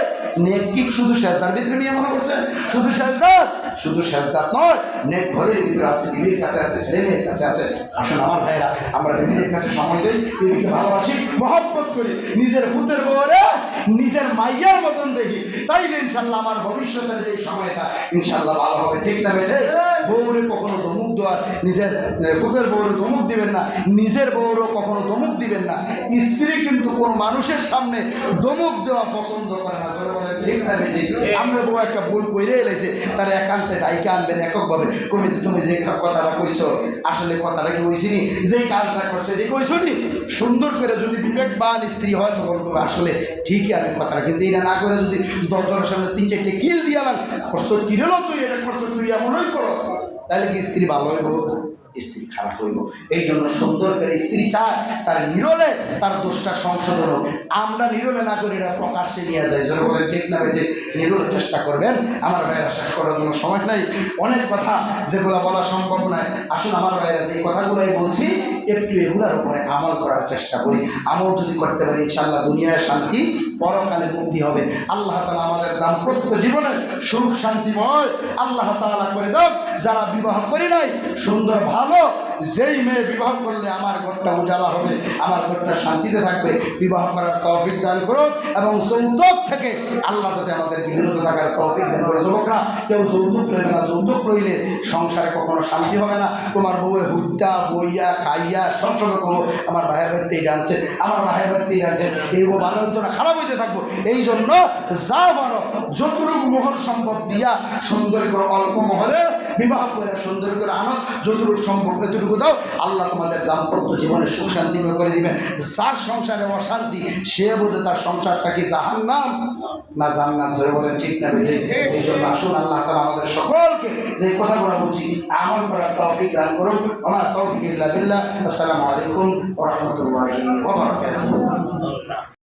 নেক কি শুধু সেজদার ভিতরে নিয়ে মনে করছেন? শুধু সেজদার নয়, নেক ঘরের ভিতরে আছে, বিবির কাছে আছে, ছেলে মেয়ের কাছে আছে। আসুন আমার ভাইরা আমরা বিবিদের কাছে সময় দিই, বিবিকে ভালোবাসি, মহব্বত করি, নিজের ফুতের বউরে নিজের মাইয়ার মতন দেখি, তাইলে ইনশাল্লাহ আমার ভবিষ্যতের যে সময়টা ইনশাল্লাহ ভালো হবে, ঠিক না বেটে? বউরে কখনো ধমক দেওয়ার, নিজের ফুতের বউরে ধমক দিবেন না, নিজের বউরও কখনো ধমক দিবেন না। স্ত্রী কিন্তু কোন মানুষের সামনে ধমক দেওয়া পছন্দ করে না, ঠিক না বেটে? আমরা বউ একটা ভুল কইরে এলেছে, তার একান্তে ডাইকে আনবেন এককভাবে, কবিতে তুমি যে কথাটা কইছো আসলে কথাটা কি কইছিনি, যেই কাজটা করছে এটি কইছনি, সুন্দর করে যদি বিবেকবান স্ত্রী হয় তখন কবে আসলে ঠিকই আমি কথাটা, কিন্তু এটা না করে যদি 10 জনের সামনে 3-4টে কিল দিয়ালাম, করছো কি হলো, তুই এটা করছো, তুই এমনই করো, তাহলে কি স্ত্রী ভালো হইব? স্ত্রী খারাপ হইব। এই জন্য সুন্দর করে স্ত্রী চায় তার নিরলে তার দোষটা সংশোধন হোক। আমরা নিরলে না করি, এটা প্রকাশ্যে নিয়ে যায়, যারা বলেন ঠিক না বেটে? নিরলের চেষ্টা করবেন। আমার ভাইয়েরা শেষ করার জন্য সময় নাই, অনেক কথা যেগুলো বলা সম্ভব নয়। আসুন আমার ভাইয়েরা যে কথাগুলোই বলছি একটু এগুলোর উপরে আমল করার চেষ্টা করি। আমল যদি করতে পারি ইনশাআল্লাহ দুনিয়ায় শান্তি, পরকালে মুক্তি হবে। আল্লাহ তাআলা আমাদের দাম্পত্য জীবনের সুখ শান্তিময় আল্লাহ তাআলা করে দাও। যারা বিবাহ করে নাই সুন্দর ভালো, যেই মেয়ে বিবাহ করলে আমার ঘরটা উজালা হবে, আমার ঘরটা শান্তিতে থাকবে, বিবাহ করার তৌফিক দান করো। এবং যৌতুক থেকে আল্লাহ যাতে আমাদেরকে বিরত থাকার তৌফিক দান করে। যুবকরা কেউ যৌতুক লইবে না, যৌতুক লইলে সংসারে কখনো শান্তি হবে না। তোমার বউয়ে হুদ্দা বইয়া খাইয়া সবসময় করবো আমার ভাইয়ের বাড়িতেই জানছে, আমার ভাইয়ের বাড়িতেই জানছে, এই বউ ভালো হইতো না, খারাপ হইতে থাকবো। এই জন্য যা পারো যতটুকু মোহর সম্পদ দিয়া সুন্দর করে অল্প মোহরে বিবাহ করে সুন্দর করে আমার যতটুকু সম্পদ এতটুকু দাও, আল্লাহ তোমাদের দাম্পত্য জীবনে সুখ শান্তি করে দিবেন। যার সংসারে অশান্তি সে বোঝে তার সংসারটা কি জাহান্নাম না জান্নাত, ধরে বলেন ঠিক না বেঠে? এই জন্য আসুন আল্লাহ তাআলা আমাদের সকলকে যে কথাগুলো বলছি আমল করার তৌফিক দান করুন। আমার তৌফিক ইল্লা বিল্লাহ। আসসালামু আলাইকুম ওয়া রাহমাতুল্লাহি ওয়া বারাকাতুহু।